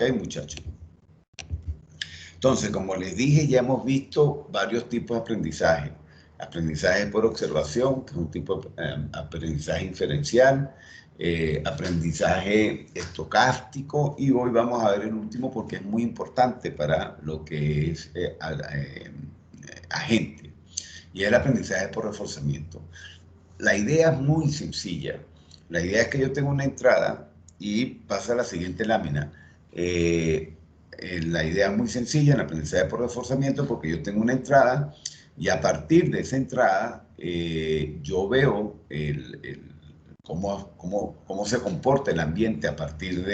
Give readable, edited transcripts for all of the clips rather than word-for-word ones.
Ok, muchachos. Entonces, como les dije, ya hemos visto varios tipos de aprendizaje. Aprendizaje por observación, que es un tipo de aprendizaje inferencial, aprendizaje estocástico, y hoy vamos a ver el último porque es muy importante para lo que es agente, y es el aprendizaje por reforzamiento. La idea es muy sencilla. La idea es que yo tengo una entrada y pasa a la siguiente lámina. La idea es muy sencilla en el aprendizaje por reforzamiento porque yo tengo una entrada y a partir de esa entrada yo veo cómo se comporta el ambiente a partir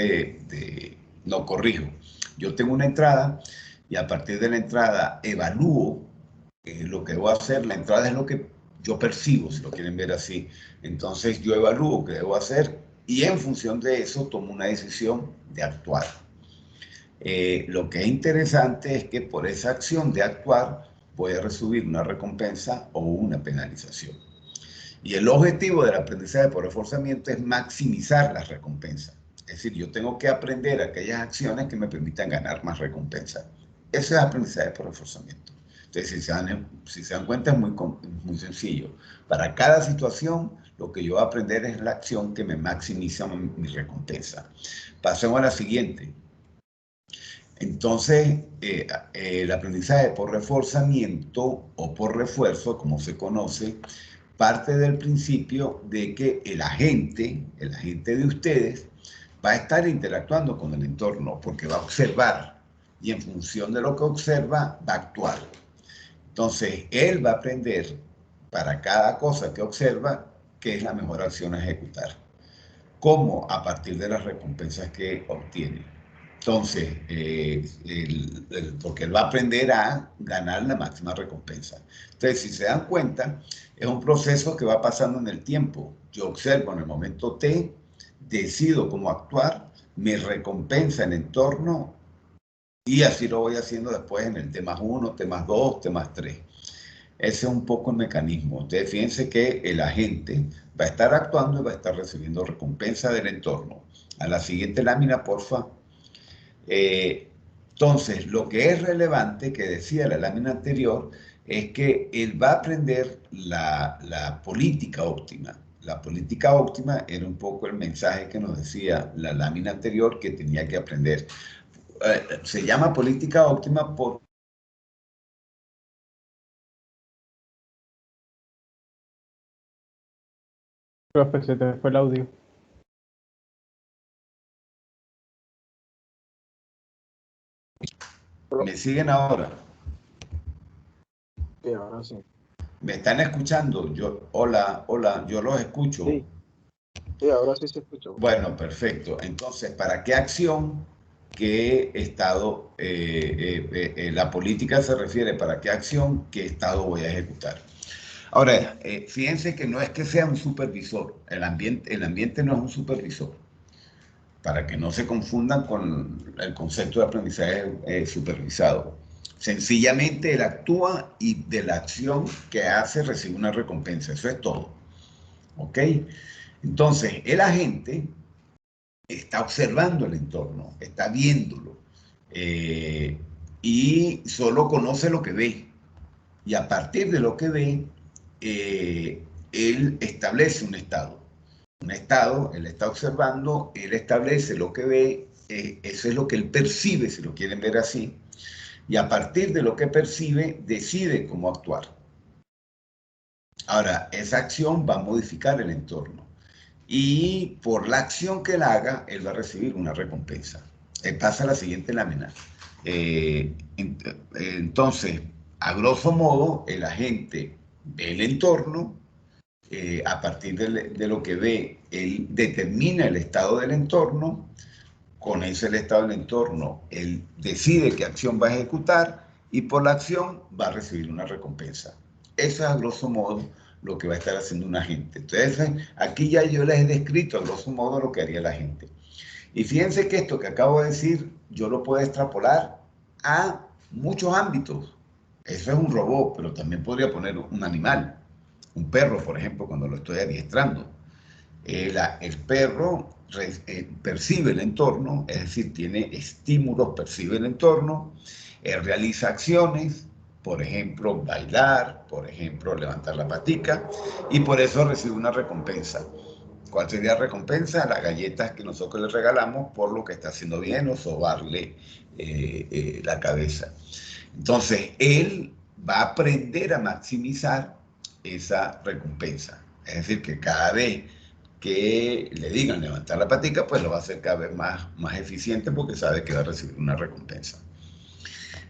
no, corrijo. Yo tengo una entrada y a partir de la entrada evalúo lo que debo hacer. La entrada es lo que yo percibo, si lo quieren ver así. Entonces yo evalúo qué debo hacer y en función de eso tomo una decisión de actuar. Lo que es interesante es que por esa acción de actuar voy a recibir una recompensa o una penalización. Y el objetivo del aprendizaje por reforzamiento es maximizar las recompensas. Es decir, yo tengo que aprender aquellas acciones que me permitan ganar más recompensas. Ese es aprendizaje por reforzamiento. Entonces, si se dan cuenta, es muy sencillo. Para cada situación, lo que yo voy a aprender es la acción que me maximiza mi recompensa. Pasemos a la siguiente. Entonces, el aprendizaje por reforzamiento o por refuerzo, como se conoce, parte del principio de que el agente de ustedes, va a estar interactuando con el entorno porque va a observar y en función de lo que observa va a actuar. Entonces, él va a aprender para cada cosa que observa qué es la mejor acción a ejecutar. ¿Cómo? A partir de las recompensas que obtiene. Entonces, porque él va a aprender a ganar la máxima recompensa. Entonces, si se dan cuenta, es un proceso que va pasando en el tiempo. Yo observo en el momento T, decido cómo actuar, me recompensa el entorno y así lo voy haciendo después en el T+1, T+2, T+3. Ese es un poco el mecanismo. Ustedes fíjense que el agente va a estar actuando y va a estar recibiendo recompensa del entorno. A la siguiente lámina, porfa. Entonces, lo que es relevante, que decía la lámina anterior, es que él va a aprender la política óptima. La política óptima era un poco el mensaje que nos decía la lámina anterior que tenía que aprender. Se llama política óptima por... Profe, se te fue el audio. ¿Me siguen ahora? Sí, ahora sí. ¿Me están escuchando? Hola, yo los escucho. Sí, sí, ahora sí se escuchó. Bueno, perfecto. Entonces, ¿para qué acción, qué estado, la política se refiere para qué acción, qué estado voy a ejecutar? Ahora, fíjense que no es que sea un supervisor, el ambiente no es un supervisor, para que no se confundan con el concepto de aprendizaje supervisado. Sencillamente él actúa y de la acción que hace recibe una recompensa, eso es todo. ¿Ok? Entonces, el agente está observando el entorno, está viéndolo, eh, y solo conoce lo que ve. Y a partir de lo que ve, él establece un estado. Un estado, él está observando, él establece lo que ve, eso es lo que él percibe, si lo quieren ver así. Y a partir de lo que percibe, decide cómo actuar. Ahora, esa acción va a modificar el entorno. Y por la acción que él haga, él va a recibir una recompensa. Pasa a la siguiente lámina. Entonces, a grosso modo, el agente ve el entorno, a partir de lo que ve, él determina el estado del entorno, conoce el estado del entorno, él decide qué acción va a ejecutar y por la acción va a recibir una recompensa. Eso es a grosso modo lo que va a estar haciendo un agente. Entonces, aquí ya yo les he descrito a grosso modo lo que haría la gente. Y fíjense que esto que acabo de decir, yo lo puedo extrapolar a muchos ámbitos. Eso es un robot, pero también podría poner un animal, un perro, por ejemplo, cuando lo estoy adiestrando. El perro percibe el entorno, es decir, tiene estímulos, percibe el entorno, realiza acciones, por ejemplo, bailar, por ejemplo, levantar la patica, y por eso recibe una recompensa. ¿Cuál sería la recompensa? Las galletas que nosotros le regalamos por lo que está haciendo bien o sobarle la cabeza. Entonces, él va a aprender a maximizar esa recompensa. Es decir, que cada vez que le digan levantar la patica, pues lo va a hacer cada vez más eficiente porque sabe que va a recibir una recompensa.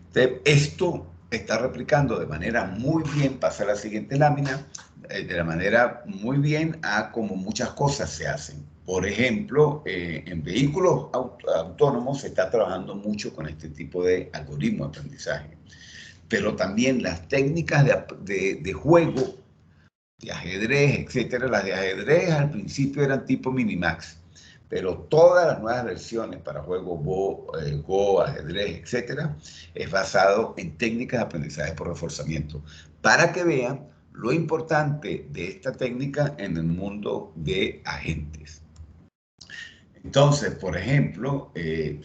Entonces, esto está replicando de manera muy bien, pasa a la siguiente lámina, de la manera muy bien a como muchas cosas se hacen. Por ejemplo, en vehículos autónomos se está trabajando mucho con este tipo de algoritmo de aprendizaje. Pero también las técnicas de juego, de ajedrez, etcétera. Las de ajedrez al principio eran tipo Minimax, pero todas las nuevas versiones para juegos Go, ajedrez, etcétera, es basado en técnicas de aprendizaje por reforzamiento, para que vean lo importante de esta técnica en el mundo de agentes. Entonces, por ejemplo,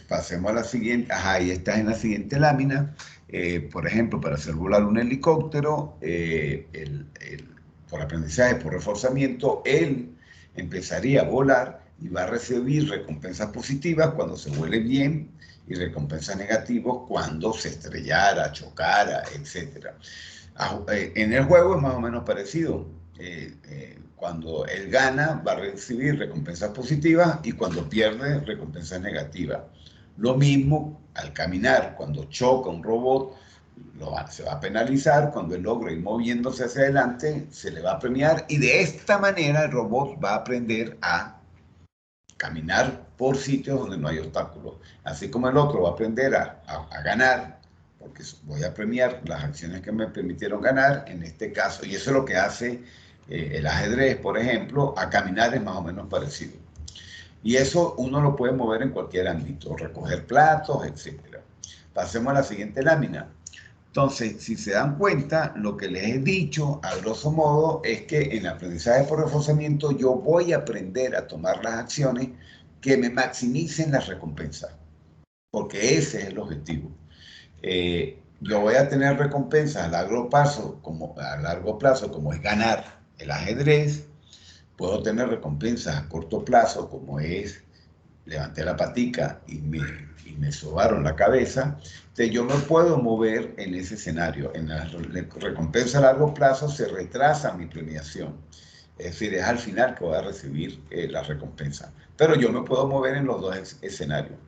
pasemos a la siguiente, ahí está en la siguiente lámina. Por ejemplo, para hacer volar un helicóptero, por aprendizaje, por reforzamiento, él empezaría a volar y va a recibir recompensas positivas cuando se vuele bien y recompensas negativas cuando se estrellara, chocara, etc. En el juego es más o menos parecido. Cuando él gana va a recibir recompensas positivas y cuando pierde recompensas negativas. Lo mismo al caminar, cuando choca un robot se va a penalizar, cuando él logra ir moviéndose hacia adelante se le va a premiar y de esta manera el robot va a aprender a caminar por sitios donde no hay obstáculos. Así como el otro va a aprender a ganar, porque voy a premiar las acciones que me permitieron ganar en este caso. Y eso es lo que hace el ajedrez, por ejemplo, a caminar es más o menos parecido. Y eso uno lo puede mover en cualquier ámbito, recoger platos, etc. Pasemos a la siguiente lámina. Entonces, si se dan cuenta, lo que les he dicho, a grosso modo, es que en el aprendizaje por reforzamiento yo voy a aprender a tomar las acciones que me maximicen las recompensas, porque ese es el objetivo. Yo voy a tener recompensas a largo plazo, como es ganar el ajedrez. Puedo tener recompensas a corto plazo, como es levanté la patica y me sobaron la cabeza. Entonces yo me puedo mover en ese escenario. En la recompensa a largo plazo se retrasa mi premiación. Es decir, es al final que voy a recibir la recompensa. Pero yo me puedo mover en los dos escenarios.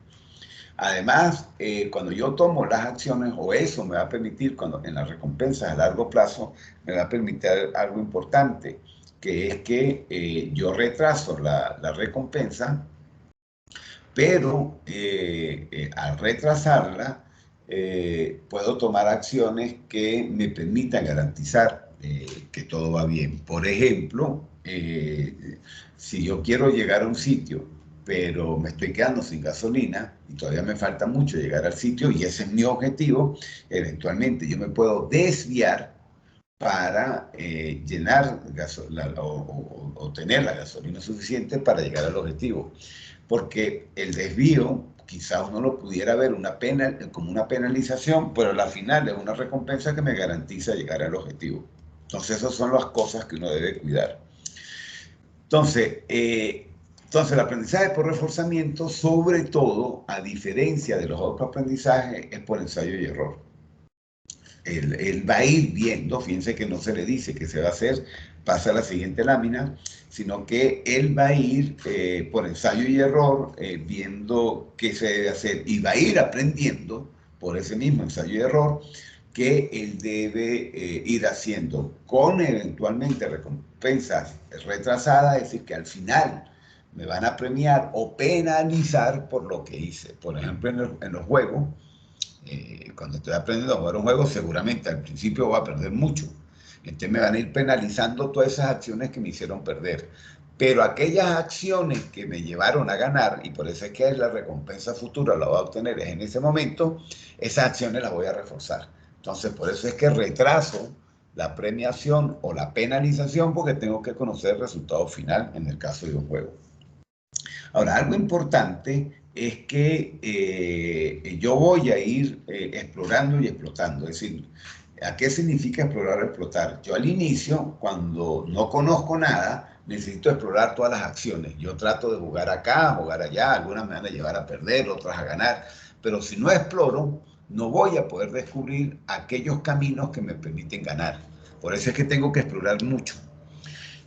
Además, cuando yo tomo las acciones, o eso me va a permitir, en las recompensas a largo plazo, me va a permitir algo importante, que es que yo retraso la recompensa, pero al retrasarla, puedo tomar acciones que me permitan garantizar que todo va bien. Por ejemplo, si yo quiero llegar a un sitio, pero me estoy quedando sin gasolina y todavía me falta mucho llegar al sitio y ese es mi objetivo, eventualmente yo me puedo desviar para llenar o tener la gasolina suficiente para llegar al objetivo. Porque el desvío quizás uno lo pudiera ver como una penalización, pero al final es una recompensa que me garantiza llegar al objetivo. Entonces esas son las cosas que uno debe cuidar. Entonces el aprendizaje por reforzamiento, sobre todo, a diferencia de los otros aprendizajes, es por ensayo y error. Él va a ir viendo, fíjense que no se le dice que se va a hacer, pasa a la siguiente lámina, sino que él va a ir por ensayo y error viendo qué se debe hacer y va a ir aprendiendo por ese mismo ensayo y error que él debe ir haciendo con eventualmente recompensas retrasadas, es decir, que al final me van a premiar o penalizar por lo que hice. Por ejemplo, en los juegos, cuando estoy aprendiendo a jugar un juego, seguramente al principio voy a perder mucho. Entonces me van a ir penalizando todas esas acciones que me hicieron perder. Pero aquellas acciones que me llevaron a ganar, y por eso es que la recompensa futura la voy a obtener en ese momento, esas acciones las voy a reforzar. Entonces, por eso es que retraso la premiación o la penalización porque tengo que conocer el resultado final en el caso de un juego. Ahora, algo importante es que yo voy a ir explorando y explotando. Es decir, ¿a qué significa explorar o explotar? Yo al inicio, cuando no conozco nada, necesito explorar todas las acciones. Yo trato de jugar acá, jugar allá, algunas me van a llevar a perder, otras a ganar, pero si no exploro, no voy a poder descubrir aquellos caminos que me permiten ganar. Por eso es que tengo que explorar mucho.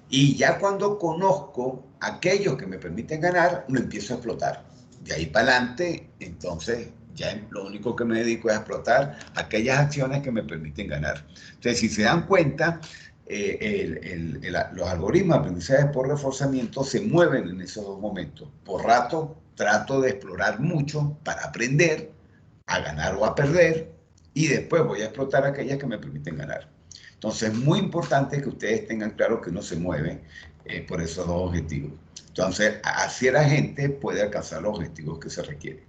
Y ya cuando conozco aquellos que me permiten ganar, lo empiezo a explotar. De ahí para adelante, entonces, ya lo único que me dedico es a explotar aquellas acciones que me permiten ganar. Entonces, si se dan cuenta, los algoritmos de aprendizaje por reforzamiento se mueven en esos dos momentos. Por rato, trato de explorar mucho para aprender a ganar o a perder, y después voy a explotar aquellas que me permiten ganar. Entonces, es muy importante que ustedes tengan claro que uno se mueve por esos dos objetivos. Entonces, así la gente puede alcanzar los objetivos que se requieren.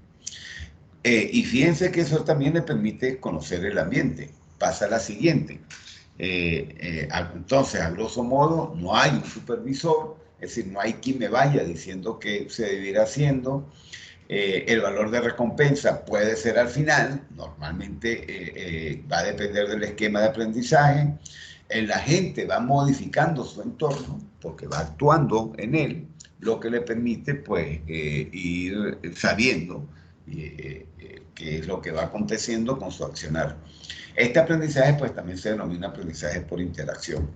Y fíjense que eso también le permite conocer el ambiente. Pasa a la siguiente. Entonces, a grosso modo, no hay un supervisor, es decir, no hay quien me vaya diciendo qué se debiera haciendo. El valor de recompensa puede ser al final, normalmente va a depender del esquema de aprendizaje. La gente va modificando su entorno porque va actuando en él, lo que le permite pues ir sabiendo qué es lo que va aconteciendo con su accionar. Este aprendizaje pues también se denomina aprendizaje por interacción.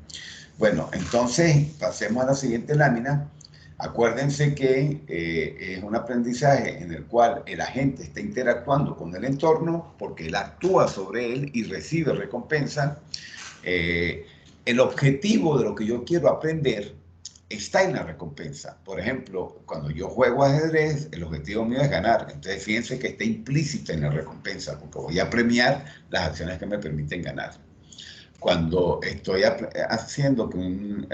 Bueno, entonces pasemos a la siguiente lámina. Acuérdense que es un aprendizaje en el cual el agente está interactuando con el entorno porque él actúa sobre él y recibe recompensa. El objetivo de lo que yo quiero aprender está en la recompensa. Por ejemplo, cuando yo juego ajedrez, el objetivo mío es ganar. Entonces, fíjense que está implícita en la recompensa porque voy a premiar las acciones que me permiten ganar. Cuando estoy haciendo que un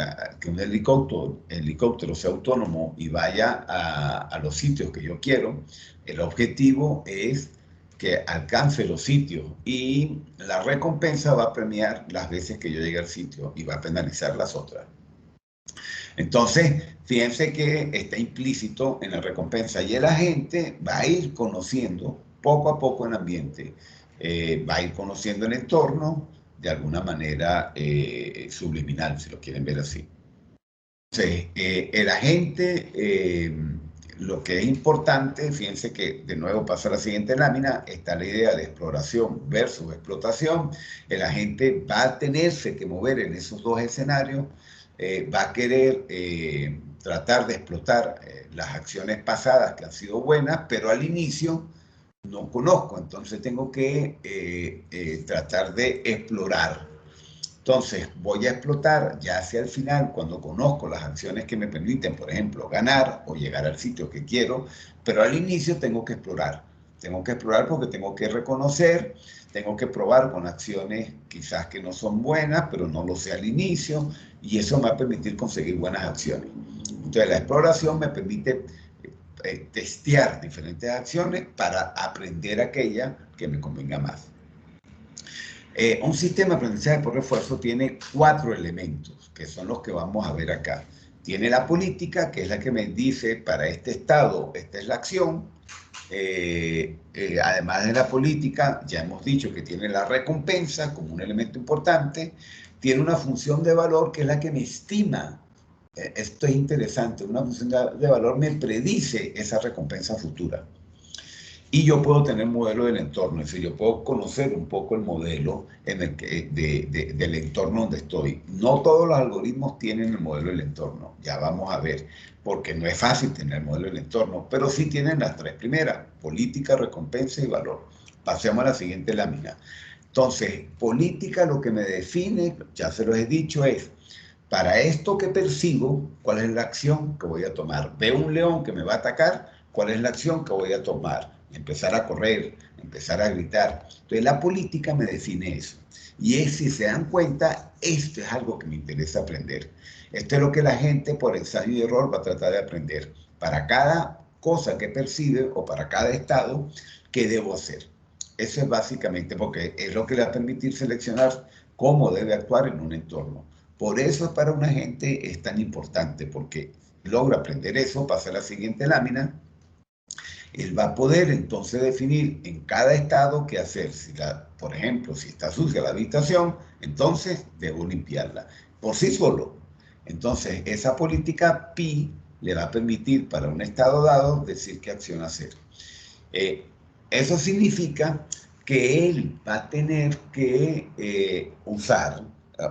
helicóptero sea autónomo y vaya a los sitios que yo quiero, el objetivo es que alcance los sitios y la recompensa va a premiar las veces que yo llegue al sitio y va a penalizar las otras. Entonces, fíjense que está implícito en la recompensa y el agente va a ir conociendo poco a poco el ambiente, va a ir conociendo el entorno de alguna manera subliminal, si lo quieren ver así. Entonces, el agente, lo que es importante, fíjense que de nuevo pasa a la siguiente lámina, está la idea de exploración versus explotación. El agente va a tenerse que mover en esos dos escenarios, va a querer tratar de explotar las acciones pasadas que han sido buenas, pero al inicio no conozco, entonces tengo que tratar de explorar. Entonces voy a explotar ya hacia el final cuando conozco las acciones que me permiten, por ejemplo, ganar o llegar al sitio que quiero, pero al inicio tengo que explorar. Tengo que explorar porque tengo que reconocer, tengo que probar con acciones quizás que no son buenas, pero no lo sé al inicio, y eso me va a permitir conseguir buenas acciones. Entonces la exploración me permite testear diferentes acciones para aprender aquella que me convenga más. Un sistema de aprendizaje por refuerzo tiene 4 elementos, que son los que vamos a ver acá. Tiene la política, que es la que me dice, para este estado, esta es la acción. Además de la política, ya hemos dicho que tiene la recompensa como un elemento importante. Tiene una función de valor, que es la que me estima. Esto es interesante, una función de valor me predice esa recompensa futura. Y yo puedo tener modelo del entorno, es decir, yo puedo conocer un poco el modelo en el que, del entorno donde estoy. No todos los algoritmos tienen el modelo del entorno, ya vamos a ver, porque no es fácil tener el modelo del entorno, pero sí tienen las 3 primeras, política, recompensa y valor. Pasemos a la siguiente lámina. Entonces, política lo que me define, ya se los he dicho, es para esto que percibo, ¿cuál es la acción que voy a tomar? Veo un león que me va a atacar, ¿cuál es la acción que voy a tomar? Empezar a correr, empezar a gritar. Entonces la política me define eso. Y es, si se dan cuenta, esto es algo que me interesa aprender. Esto es lo que la gente por ensayo y error va a tratar de aprender. Para cada cosa que percibe o para cada estado, ¿qué debo hacer? Eso es básicamente porque es lo que le va a permitir seleccionar cómo debe actuar en un entorno. Por eso para una gente es tan importante, porque logra aprender eso, pasa a la siguiente lámina, él va a poder entonces definir en cada estado qué hacer. Si por ejemplo, si está sucia la habitación, entonces debo limpiarla por sí solo. Entonces, esa política PI le va a permitir para un estado dado decir qué acción hacer. Eso significa que él va a tener que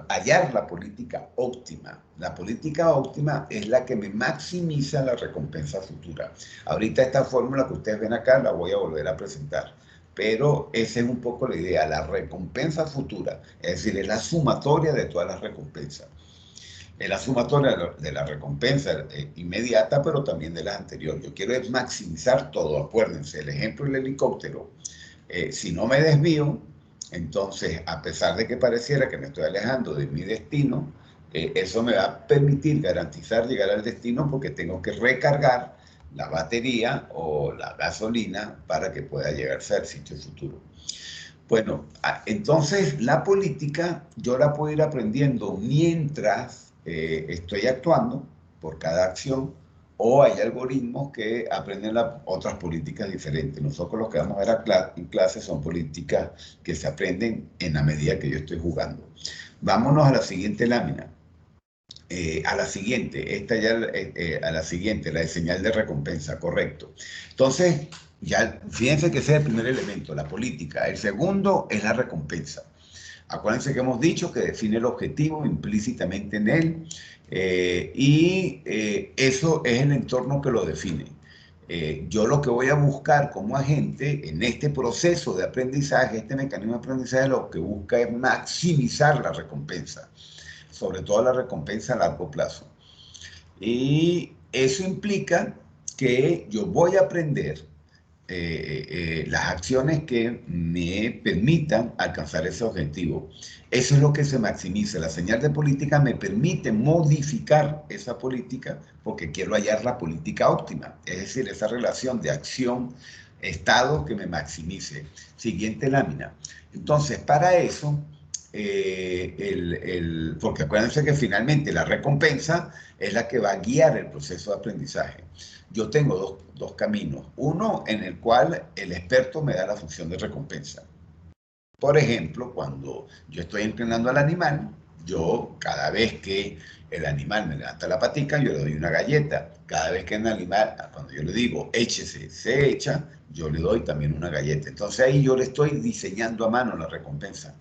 hallar la política óptima. La política óptima es la que me maximiza la recompensa futura. Ahorita esta fórmula que ustedes ven acá la voy a volver a presentar, pero esa es un poco la idea, la recompensa futura, es decir, es la sumatoria de todas las recompensas. Es la sumatoria de la recompensa inmediata, pero también de las anteriores. Yo quiero es maximizar todo. Acuérdense, el ejemplo del helicóptero. Si no me desvío, entonces, a pesar de que pareciera que me estoy alejando de mi destino, eso me va a permitir garantizar llegar al destino porque tengo que recargar la batería o la gasolina para que pueda llegarse al sitio futuro. Bueno, entonces la política yo la puedo ir aprendiendo mientras estoy actuando por cada acción, o hay algoritmos que aprenden otras políticas diferentes. Nosotros lo que vamos a ver en clase son políticas que se aprenden en la medida que yo estoy jugando. Vámonos a la siguiente lámina. A la siguiente, a la siguiente, la de señal de recompensa, correcto. Entonces, ya fíjense que ese es el primer elemento, la política. El segundo es la recompensa. Acuérdense que hemos dicho que define el objetivo implícitamente en él y eso es el entorno que lo define. Yo lo que voy a buscar como agente en este proceso de aprendizaje, este mecanismo de aprendizaje, lo que busca es maximizar la recompensa, sobre todo la recompensa a largo plazo. Y eso implica que yo voy a aprender las acciones que me permitan alcanzar ese objetivo. Eso es lo que se maximiza. La señal de política me permite modificar esa política porque quiero hallar la política óptima, es decir, esa relación de acción-estado que me maximice. Siguiente lámina. Entonces, para eso, porque acuérdense que finalmente la recompensa es la que va a guiar el proceso de aprendizaje. Yo tengo dos caminos. Uno en el cual el experto me da la función de recompensa. Por ejemplo, cuando yo estoy entrenando al animal, yo cada vez que el animal me levanta la patica, yo le doy una galleta. Cada vez que el animal, cuando yo le digo échese, se echa, yo le doy también una galleta. Entonces ahí yo le estoy diseñando a mano la recompensa.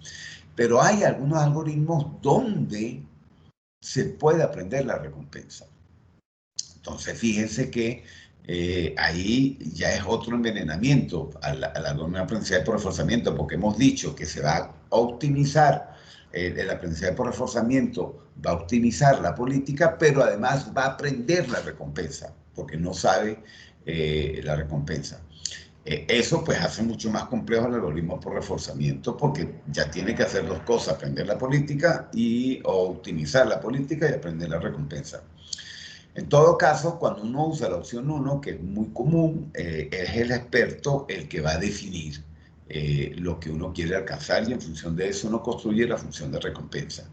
Pero hay algunos algoritmos donde se puede aprender la recompensa. Entonces, fíjense que ahí ya es otro envenenamiento al algoritmo de aprendizaje por reforzamiento, porque hemos dicho que se va a optimizar el aprendizaje por reforzamiento, va a optimizar la política, pero además va a aprender la recompensa, porque no sabe la recompensa. Eso pues hace mucho más complejo el algoritmo por reforzamiento porque ya tiene que hacer dos cosas, aprender la política o optimizar la política y aprender la recompensa. En todo caso, cuando uno usa la opción 1, que es muy común, es el experto el que va a definir lo que uno quiere alcanzar y en función de eso uno construye la función de recompensa.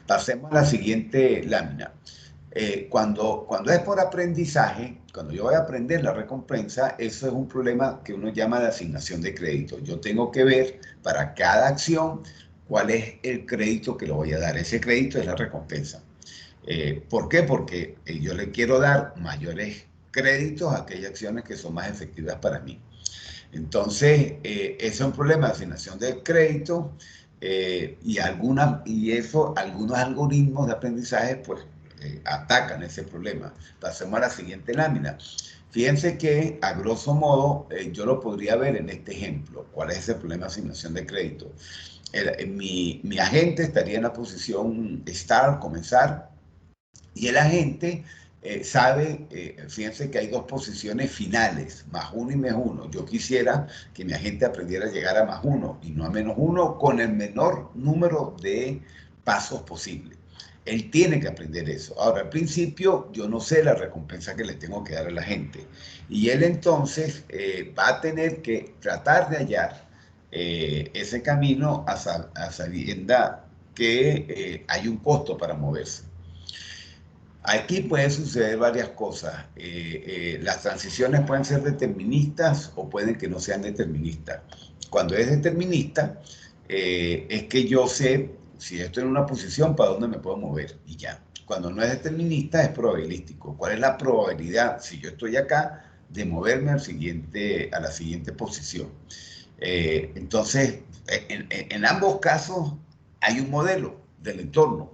Pasemos a la siguiente lámina. Cuando es por aprendizaje, cuando yo voy a aprender la recompensa, eso es un problema que uno llama de asignación de crédito. Yo tengo que ver para cada acción cuál es el crédito que le voy a dar. Ese crédito es la recompensa. ¿Por qué? Porque yo le quiero dar mayores créditos a aquellas acciones que son más efectivas para mí. Entonces, ese es un problema de asignación de crédito y algunos algoritmos de aprendizaje pues atacan ese problema. Pasemos a la siguiente lámina. Fíjense que a grosso modo yo lo podría ver en este ejemplo. ¿Cuál es ese problema de asignación de crédito? Mi agente estaría en la posición start, comenzar, y el agente sabe, fíjense que hay dos posiciones finales, +1 y -1. Yo quisiera que mi agente aprendiera a llegar a +1 y no a -1 con el menor número de pasos posible. Él tiene que aprender eso. Ahora, al principio, yo no sé la recompensa que le tengo que dar a la gente. Y él entonces va a tener que tratar de hallar ese camino a sabienda que hay un costo para moverse. Aquí pueden suceder varias cosas. Las transiciones pueden ser deterministas o pueden que no sean deterministas. Cuando es determinista, es que yo sé si estoy en una posición para dónde me puedo mover y ya. Cuando no es determinista, es probabilístico. ¿Cuál es la probabilidad, si yo estoy acá, de moverme a la siguiente posición? Entonces, en ambos casos hay un modelo del entorno,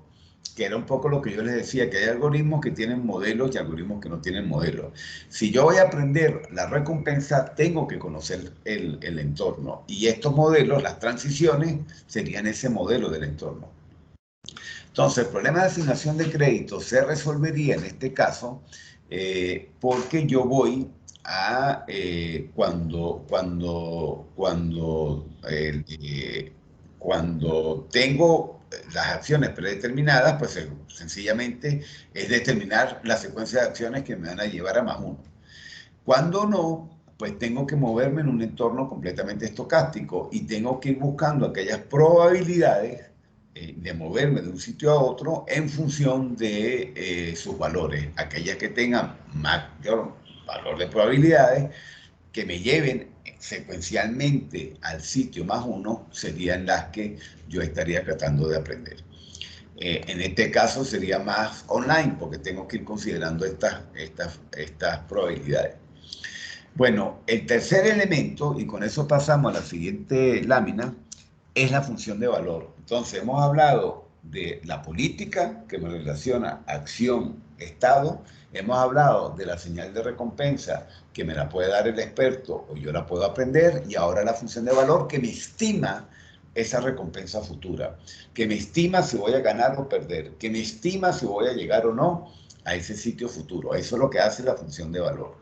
que era un poco lo que yo les decía, que hay algoritmos que tienen modelos y algoritmos que no tienen modelos. Si yo voy a aprender la recompensa, tengo que conocer el entorno. Y estos modelos, las transiciones, serían ese modelo del entorno. Entonces, el problema de asignación de crédito se resolvería en este caso porque yo voy a, cuando tengo las acciones predeterminadas, pues sencillamente es determinar la secuencia de acciones que me van a llevar a más uno. Cuando no, pues tengo que moverme en un entorno completamente estocástico y tengo que ir buscando aquellas probabilidades de moverme de un sitio a otro en función de sus valores, aquellas que tengan mayor valor de probabilidades que me lleven secuencialmente al sitio más uno serían las que yo estaría tratando de aprender. En este caso sería más online porque tengo que ir considerando estas probabilidades. Bueno, el tercer elemento, y con eso pasamos a la siguiente lámina, es la función de valor. Entonces, hemos hablado de la política que me relaciona acción, estado. Hemos hablado de la señal de recompensa que me la puede dar el experto o yo la puedo aprender. Y ahora la función de valor que me estima esa recompensa futura, que me estima si voy a ganar o perder, que me estima si voy a llegar o no a ese sitio futuro. Eso es lo que hace la función de valor.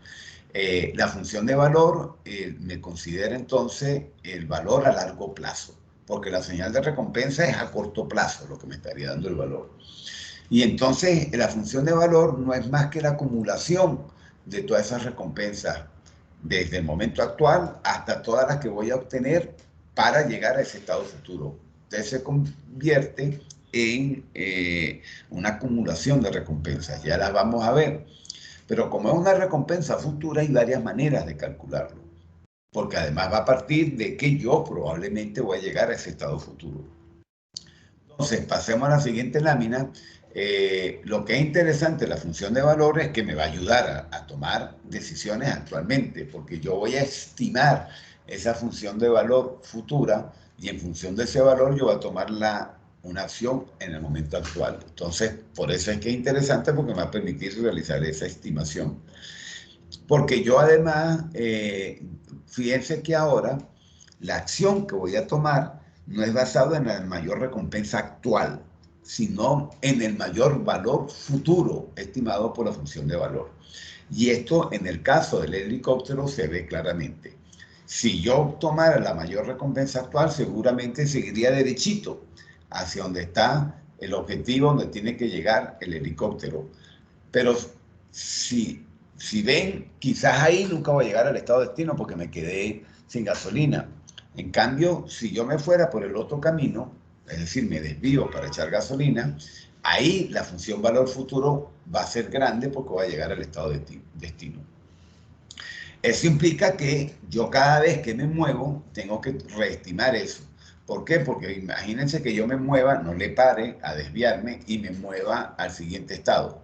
La función de valor me considera entonces el valor a largo plazo, porque la señal de recompensa es a corto plazo lo que me estaría dando el valor. Y entonces la función de valor no es más que la acumulación de todas esas recompensas desde el momento actual hasta todas las que voy a obtener para llegar a ese estado futuro. Entonces se convierte en una acumulación de recompensas. Ya las vamos a ver. Pero como es una recompensa futura, hay varias maneras de calcularlo, porque además va a partir de que yo probablemente voy a llegar a ese estado futuro. Entonces, pasemos a la siguiente lámina. Lo que es interesante de la función de valor es que me va a ayudar a tomar decisiones actualmente, porque yo voy a estimar esa función de valor futura y en función de ese valor yo voy a tomar una acción en el momento actual. Entonces, por eso es que es interesante porque me va a permitir realizar esa estimación. Porque yo además, fíjense que ahora la acción que voy a tomar no es basada en la mayor recompensa actual, sino en el mayor valor futuro estimado por la función de valor. Y esto en el caso del helicóptero se ve claramente. Si yo tomara la mayor recompensa actual, seguramente seguiría derechito hacia donde está el objetivo, donde tiene que llegar el helicóptero. Pero si ven, quizás ahí nunca voy a llegar al estado de destino porque me quedé sin gasolina. En cambio, si yo me fuera por el otro camino, es decir, me desvío para echar gasolina, ahí la función valor futuro va a ser grande porque voy a llegar al estado de destino. Eso implica que yo cada vez que me muevo tengo que reestimar eso. ¿Por qué? Porque imagínense que yo me mueva, no le pare a desviarme y me mueva al siguiente estado.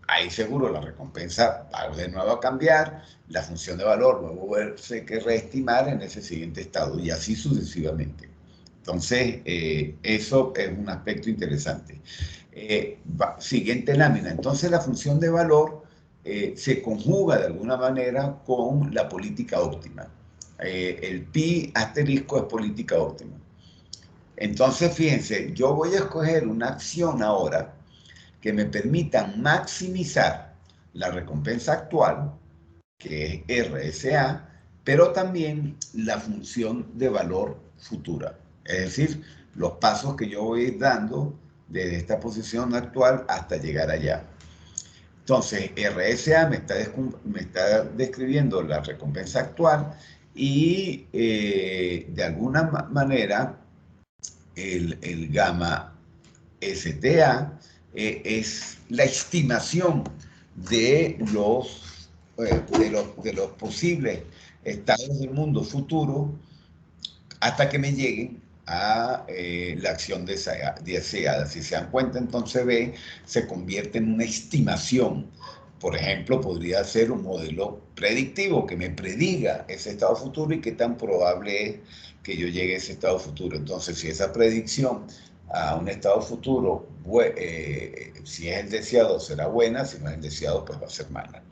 Ahí seguro la recompensa va de nuevo a cambiar, la función de valor va a volverse que reestimar en ese siguiente estado y así sucesivamente. Entonces, eso es un aspecto interesante. Siguiente lámina. Entonces, la función de valor se conjuga de alguna manera con la política óptima. El pi asterisco es política óptima. Entonces, fíjense, yo voy a escoger una acción ahora que me permita maximizar la recompensa actual, que es RSA, pero también la función de valor futura. Es decir, los pasos que yo voy dando desde esta posición actual hasta llegar allá. Entonces, RSA me está describiendo la recompensa actual y de alguna manera el gamma STA es la estimación de los posibles estados del mundo futuro hasta que me lleguen a la acción deseada. Si se dan cuenta, entonces B se convierte en una estimación. Por ejemplo, podría ser un modelo predictivo que me prediga ese estado futuro y qué tan probable es que yo llegue a ese estado futuro. Entonces, si esa predicción a un estado futuro, si es el deseado, será buena, si no es el deseado, pues va a ser mala.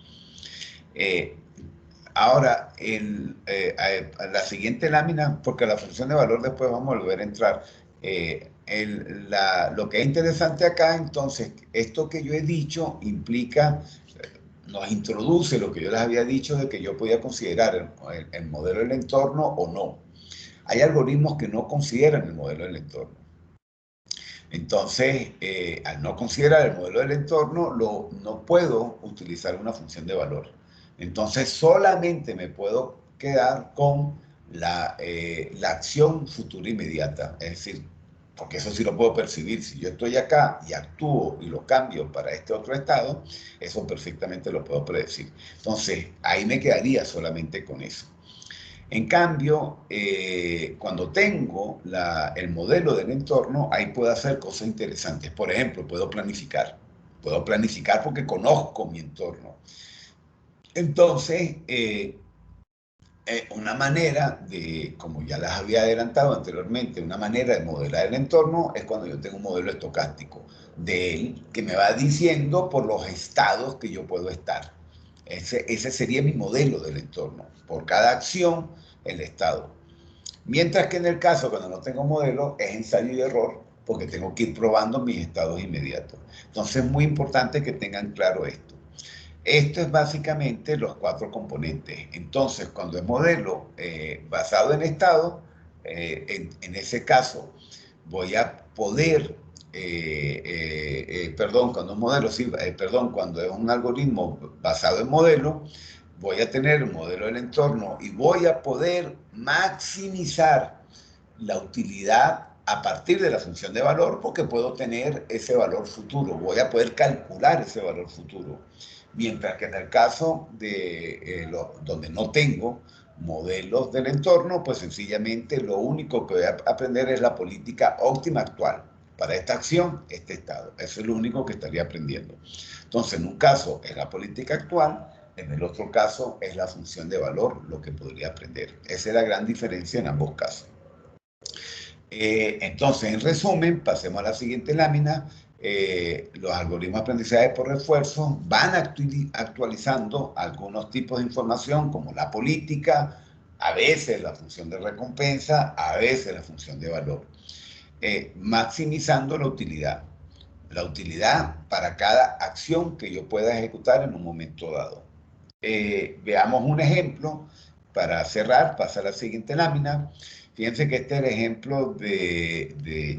Ahora, a la siguiente lámina, porque la función de valor después vamos a volver a entrar. Lo que es interesante acá, entonces, esto que yo he dicho implica, nos introduce lo que yo les había dicho de que yo podía considerar el modelo del entorno o no. Hay algoritmos que no consideran el modelo del entorno. Entonces, al no considerar el modelo del entorno, no puedo utilizar una función de valor. Entonces, solamente me puedo quedar con la acción futura inmediata. Es decir, porque eso sí lo puedo percibir. Si yo estoy acá y actúo y lo cambio para este otro estado, eso perfectamente lo puedo predecir. Entonces, ahí me quedaría solamente con eso. En cambio, cuando tengo el modelo del entorno, ahí puedo hacer cosas interesantes. Por ejemplo, puedo planificar. Puedo planificar porque conozco mi entorno. Entonces, una manera de, como ya las había adelantado anteriormente, una manera de modelar el entorno es cuando yo tengo un modelo estocástico de él que me va diciendo por los estados que yo puedo estar. Ese sería mi modelo del entorno. Por cada acción, el estado. Mientras que en el caso cuando no tengo modelo es ensayo y error porque tengo que ir probando mis estados inmediatos. Entonces es muy importante que tengan claro esto. Esto es básicamente los 4 componentes. Entonces, cuando es modelo basado en estado, en ese caso voy a poder, perdón, cuando es modelo, sí, perdón, cuando es un algoritmo basado en modelo, voy a tener un modelo del entorno y voy a poder maximizar la utilidad a partir de la función de valor porque puedo tener ese valor futuro, voy a poder calcular ese valor futuro. Mientras que en el caso de donde no tengo modelos del entorno, pues sencillamente lo único que voy a aprender es la política óptima actual. Para esta acción, este estado. Eso es lo único que estaría aprendiendo. Entonces, en un caso es la política actual, en el otro caso es la función de valor lo que podría aprender. Esa es la gran diferencia en ambos casos. Entonces, en resumen, pasemos a la siguiente lámina. Los algoritmos de aprendizaje por refuerzo van actualizando algunos tipos de información como la política, a veces la función de recompensa, a veces la función de valor, maximizando la utilidad para cada acción que yo pueda ejecutar en un momento dado. Veamos un ejemplo para cerrar, pasa a la siguiente lámina. Fíjense que este es el ejemplo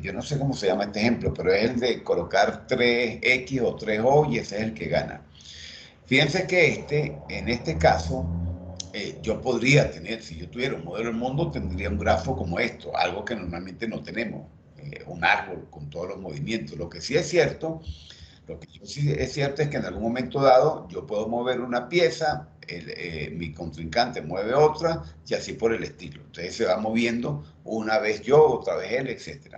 yo no sé cómo se llama este ejemplo, pero es el de colocar 3X o 3O y ese es el que gana. Fíjense que en este caso, yo podría tener, si yo tuviera un modelo del mundo, tendría un grafo como esto, algo que normalmente no tenemos, un árbol con todos los movimientos. Lo que sí es cierto es que en algún momento dado yo puedo mover una pieza, mi contrincante mueve otra y así por el estilo. Entonces se va moviendo una vez yo, otra vez él, etc.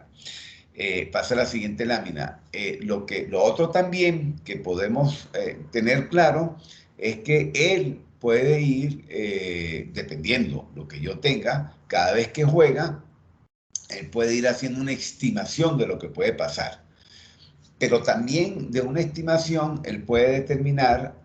Pasa a la siguiente lámina. Lo otro también que podemos tener claro es que él puede ir, dependiendo lo que yo tenga, cada vez que juega, él puede ir haciendo una estimación de lo que puede pasar. Pero también de una estimación, él puede determinar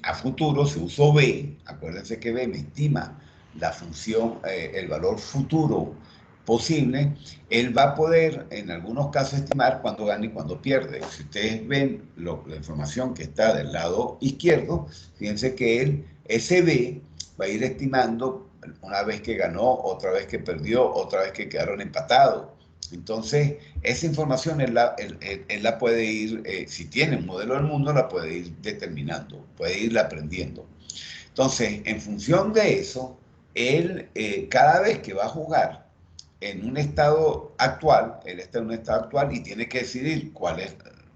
a futuro, si uso B, acuérdense que B me estima la función, el valor futuro posible, él va a poder en algunos casos estimar cuándo gana y cuándo pierde. Si ustedes ven la información que está del lado izquierdo, fíjense que ese B va a ir estimando una vez que ganó, otra vez que perdió, otra vez que quedaron empatados. Entonces, esa información él la puede ir, si tiene un modelo del mundo, la puede ir determinando, puede irla aprendiendo. Entonces, en función de eso, él cada vez que va a jugar en un estado actual, él está en un estado actual y tiene que decidir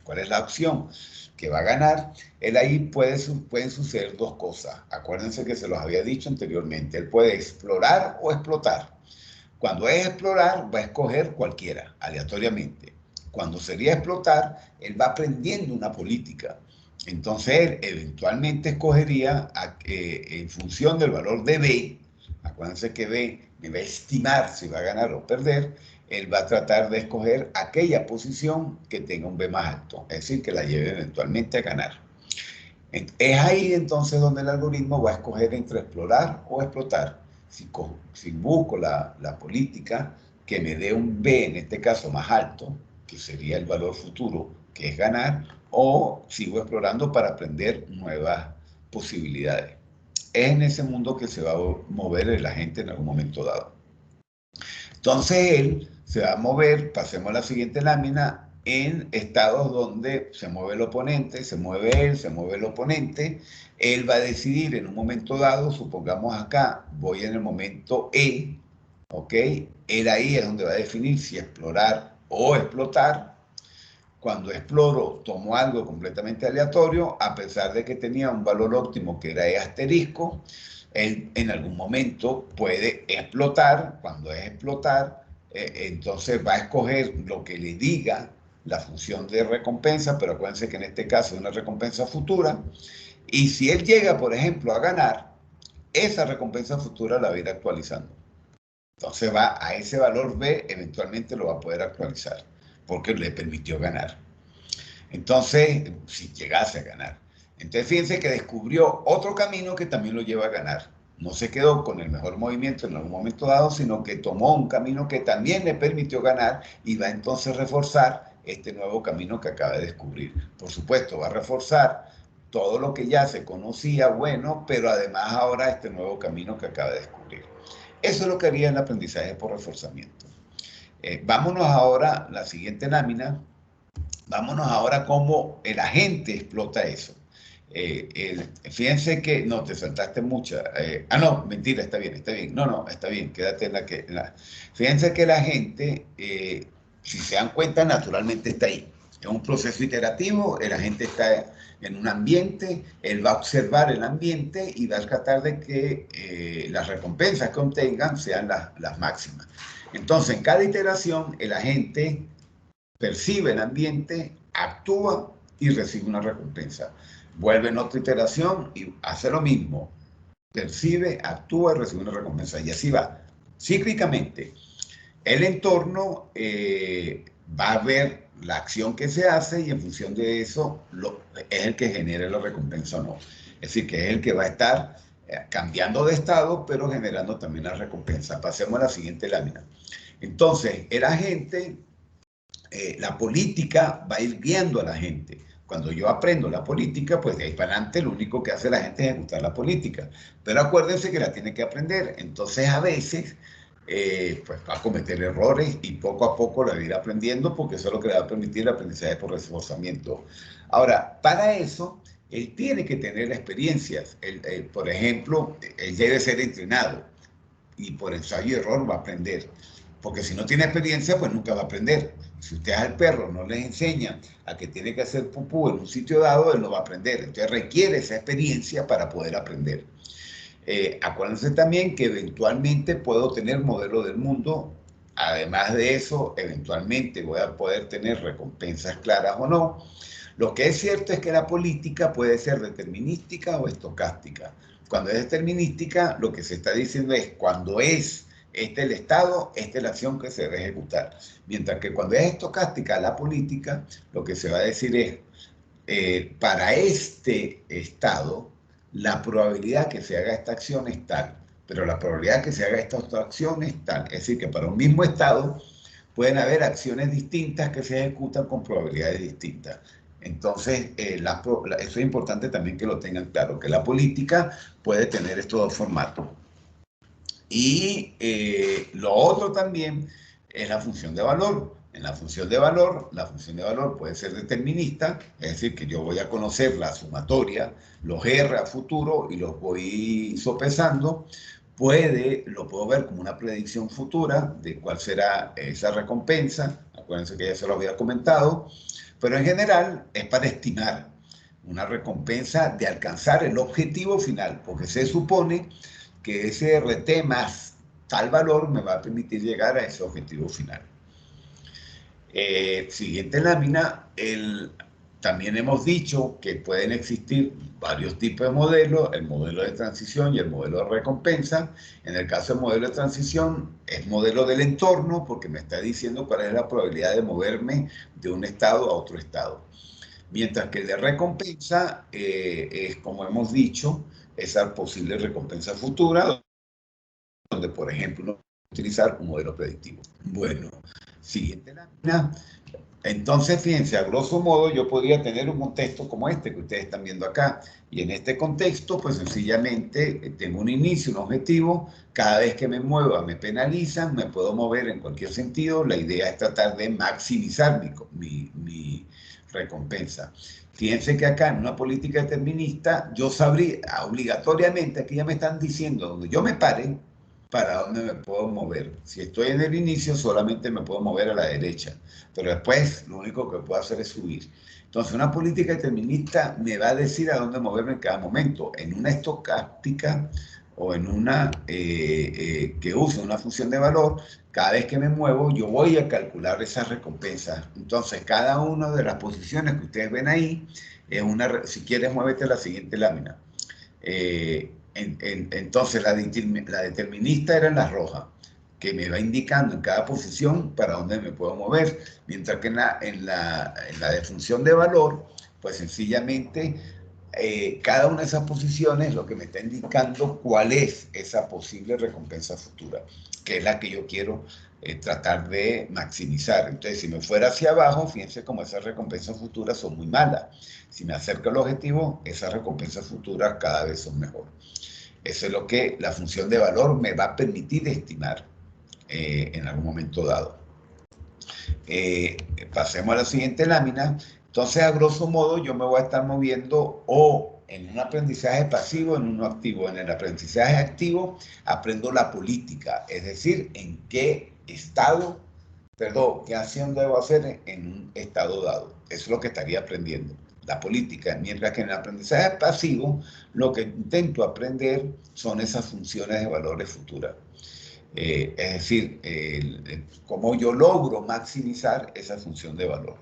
¿Cuál es la opción que va a ganar? Él ahí pueden suceder dos cosas. Acuérdense que se los había dicho anteriormente. Él puede explorar o explotar. Cuando es explorar, va a escoger cualquiera, aleatoriamente. Cuando sería explotar, él va aprendiendo una política. Entonces, él eventualmente escogería en función del valor de B, acuérdense que B me va a estimar si va a ganar o perder, él va a tratar de escoger aquella posición que tenga un B más alto, es decir, que la lleve eventualmente a ganar. Es ahí entonces donde el algoritmo va a escoger entre explorar o explotar. Si busco la política que me dé un B, en este caso más alto, que sería el valor futuro, que es ganar, o sigo explorando para aprender nuevas posibilidades. Es en ese mundo que se va a mover la gente en algún momento dado. Entonces él se va a mover, pasemos a la siguiente lámina, en estados donde se mueve el oponente, se mueve él, se mueve el oponente. Él va a decidir en un momento dado, supongamos acá, voy en el momento E, ¿ok? Él ahí es donde va a definir si explorar o explotar. Cuando exploro, tomo algo completamente aleatorio, a pesar de que tenía un valor óptimo que era E asterisco. Él en algún momento puede explotar. Cuando es explotar, entonces va a escoger lo que le diga la función de recompensa, pero acuérdense que en este caso es una recompensa futura. Y si él llega, por ejemplo, a ganar, esa recompensa futura la va a ir actualizando. Entonces va a ese valor B, eventualmente lo va a poder actualizar, porque le permitió ganar. Entonces, si llegase a ganar. Entonces, fíjense que descubrió otro camino que también lo lleva a ganar. No se quedó con el mejor movimiento en algún momento dado, sino que tomó un camino que también le permitió ganar y va entonces a reforzar este nuevo camino que acaba de descubrir. Por supuesto, va a reforzar todo lo que ya se conocía bueno, pero además ahora este nuevo camino que acaba de descubrir. Eso es lo que haría el aprendizaje por reforzamiento. Vámonos ahora a la siguiente lámina. Vámonos ahora a cómo el agente explota eso. Fíjense que, no, te saltaste mucha. No, mentira, está bien, está bien. No, está bien, quédate en la que... Fíjense que el agente, si se dan cuenta, naturalmente está ahí. Es un proceso iterativo, el agente está en un ambiente, él va a observar el ambiente y va a tratar de que las recompensas que obtengan sean las máximas. Entonces, en cada iteración, el agente percibe el ambiente, actúa y recibe una recompensa. Vuelve en otra iteración y hace lo mismo. Percibe, actúa y recibe una recompensa. Y así va, cíclicamente. El entorno va a ver la acción que se hace y en función de eso es el que genera la recompensa o no. Es decir, que es el que va a estar cambiando de estado, pero generando también la recompensa. Pasemos a la siguiente lámina. Entonces, el agente, la política va a ir guiando a la gente. Cuando yo aprendo la política, pues de ahí para adelante lo único que hace la gente es ejecutar la política. Pero acuérdense que la tiene que aprender. Entonces a veces pues va a cometer errores y poco a poco la va a ir aprendiendo porque eso es lo que le va a permitir el aprendizaje por reforzamiento. Ahora, para eso, él tiene que tener experiencias. Por ejemplo, él debe ser entrenado y por ensayo y error va a aprender. Porque si no tiene experiencia, pues nunca va a aprender. Si usted al perro no le enseña a que tiene que hacer pupú en un sitio dado, él no va a aprender. Entonces requiere esa experiencia para poder aprender. Acuérdense también que eventualmente puedo tener modelo del mundo. Además de eso, eventualmente voy a poder tener recompensas claras o no. Lo que es cierto es que la política puede ser determinística o estocástica. Cuando es determinística, lo que se está diciendo es cuando es este el estado, esta es la acción que se debe ejecutar. Mientras que cuando es estocástica la política, lo que se va a decir es, para este estado, la probabilidad que se haga esta acción es tal, pero la probabilidad que se haga esta otra acción es tal. Es decir, que para un mismo estado pueden haber acciones distintas que se ejecutan con probabilidades distintas. Entonces, eso es importante también que lo tengan claro, que la política puede tener estos dos formatos. Y lo otro también es la función de valor. En la función de valor puede ser determinista, es decir, que yo voy a conocer la sumatoria, los R a futuro y los voy sopesando. Lo puedo ver como una predicción futura de cuál será esa recompensa. Acuérdense que ya se lo había comentado. Pero en general es para estimar una recompensa de alcanzar el objetivo final, porque se supone que ese RT más tal valor me va a permitir llegar a ese objetivo final. Siguiente lámina, también hemos dicho que pueden existir varios tipos de modelos, el modelo de transición y el modelo de recompensa. En el caso del modelo de transición, es modelo del entorno, porque me está diciendo cuál es la probabilidad de moverme de un estado a otro estado. Mientras que el de recompensa es, como hemos dicho, esa posible recompensa futura, donde, por ejemplo, uno puede utilizar un modelo predictivo. Bueno, siguiente lámina. Entonces, fíjense, a grosso modo yo podría tener un contexto como este que ustedes están viendo acá. Y en este contexto, pues sencillamente tengo un inicio, un objetivo. Cada vez que me mueva me penalizan, me puedo mover en cualquier sentido. La idea es tratar de maximizar mi recompensa. Fíjense que acá en una política determinista yo sabría obligatoriamente, aquí ya me están diciendo donde yo me pare, para dónde me puedo mover. Si estoy en el inicio, solamente me puedo mover a la derecha, pero después lo único que puedo hacer es subir. Entonces, una política determinista me va a decir a dónde moverme en cada momento. En una estocástica o en una que use una función de valor, cada vez que me muevo, yo voy a calcular esas recompensas. Entonces, cada una de las posiciones que ustedes ven ahí es una. Si quieres, muévete a la siguiente lámina. Entonces la determinista era en la roja, que me va indicando en cada posición para dónde me puedo mover, mientras que en la de función de valor, pues sencillamente cada una de esas posiciones lo que me está indicando cuál es esa posible recompensa futura, que es la que yo quiero tratar de maximizar. Entonces, si me fuera hacia abajo, fíjense cómo esas recompensas futuras son muy malas. Si me acerco al objetivo, esas recompensas futuras cada vez son mejor. Eso es lo que la función de valor me va a permitir estimar en algún momento dado. Pasemos a la siguiente lámina. Entonces, a grosso modo, yo me voy a estar moviendo o en un aprendizaje pasivo, en uno activo. En el aprendizaje activo aprendo la política, es decir, en qué estado, perdón, qué acción debo hacer en un estado dado. Eso es lo que estaría aprendiendo, la política. Mientras que en el aprendizaje pasivo, lo que intento aprender son esas funciones de valores futuras. Es decir, cómo yo logro maximizar esa función de valor.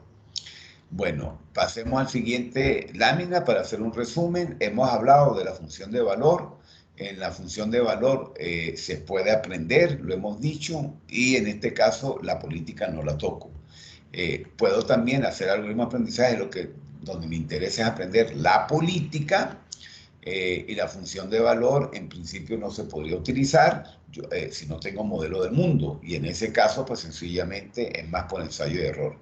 Bueno, pasemos al siguiente lámina para hacer un resumen. Hemos hablado de la función de valor. En la función de valor se puede aprender, lo hemos dicho, y en este caso la política no la toco. Puedo también hacer algoritmo de aprendizaje, donde me interesa es aprender la política, y la función de valor en principio no se podría utilizar si no tengo modelo del mundo, y en ese caso pues sencillamente es más por ensayo y error.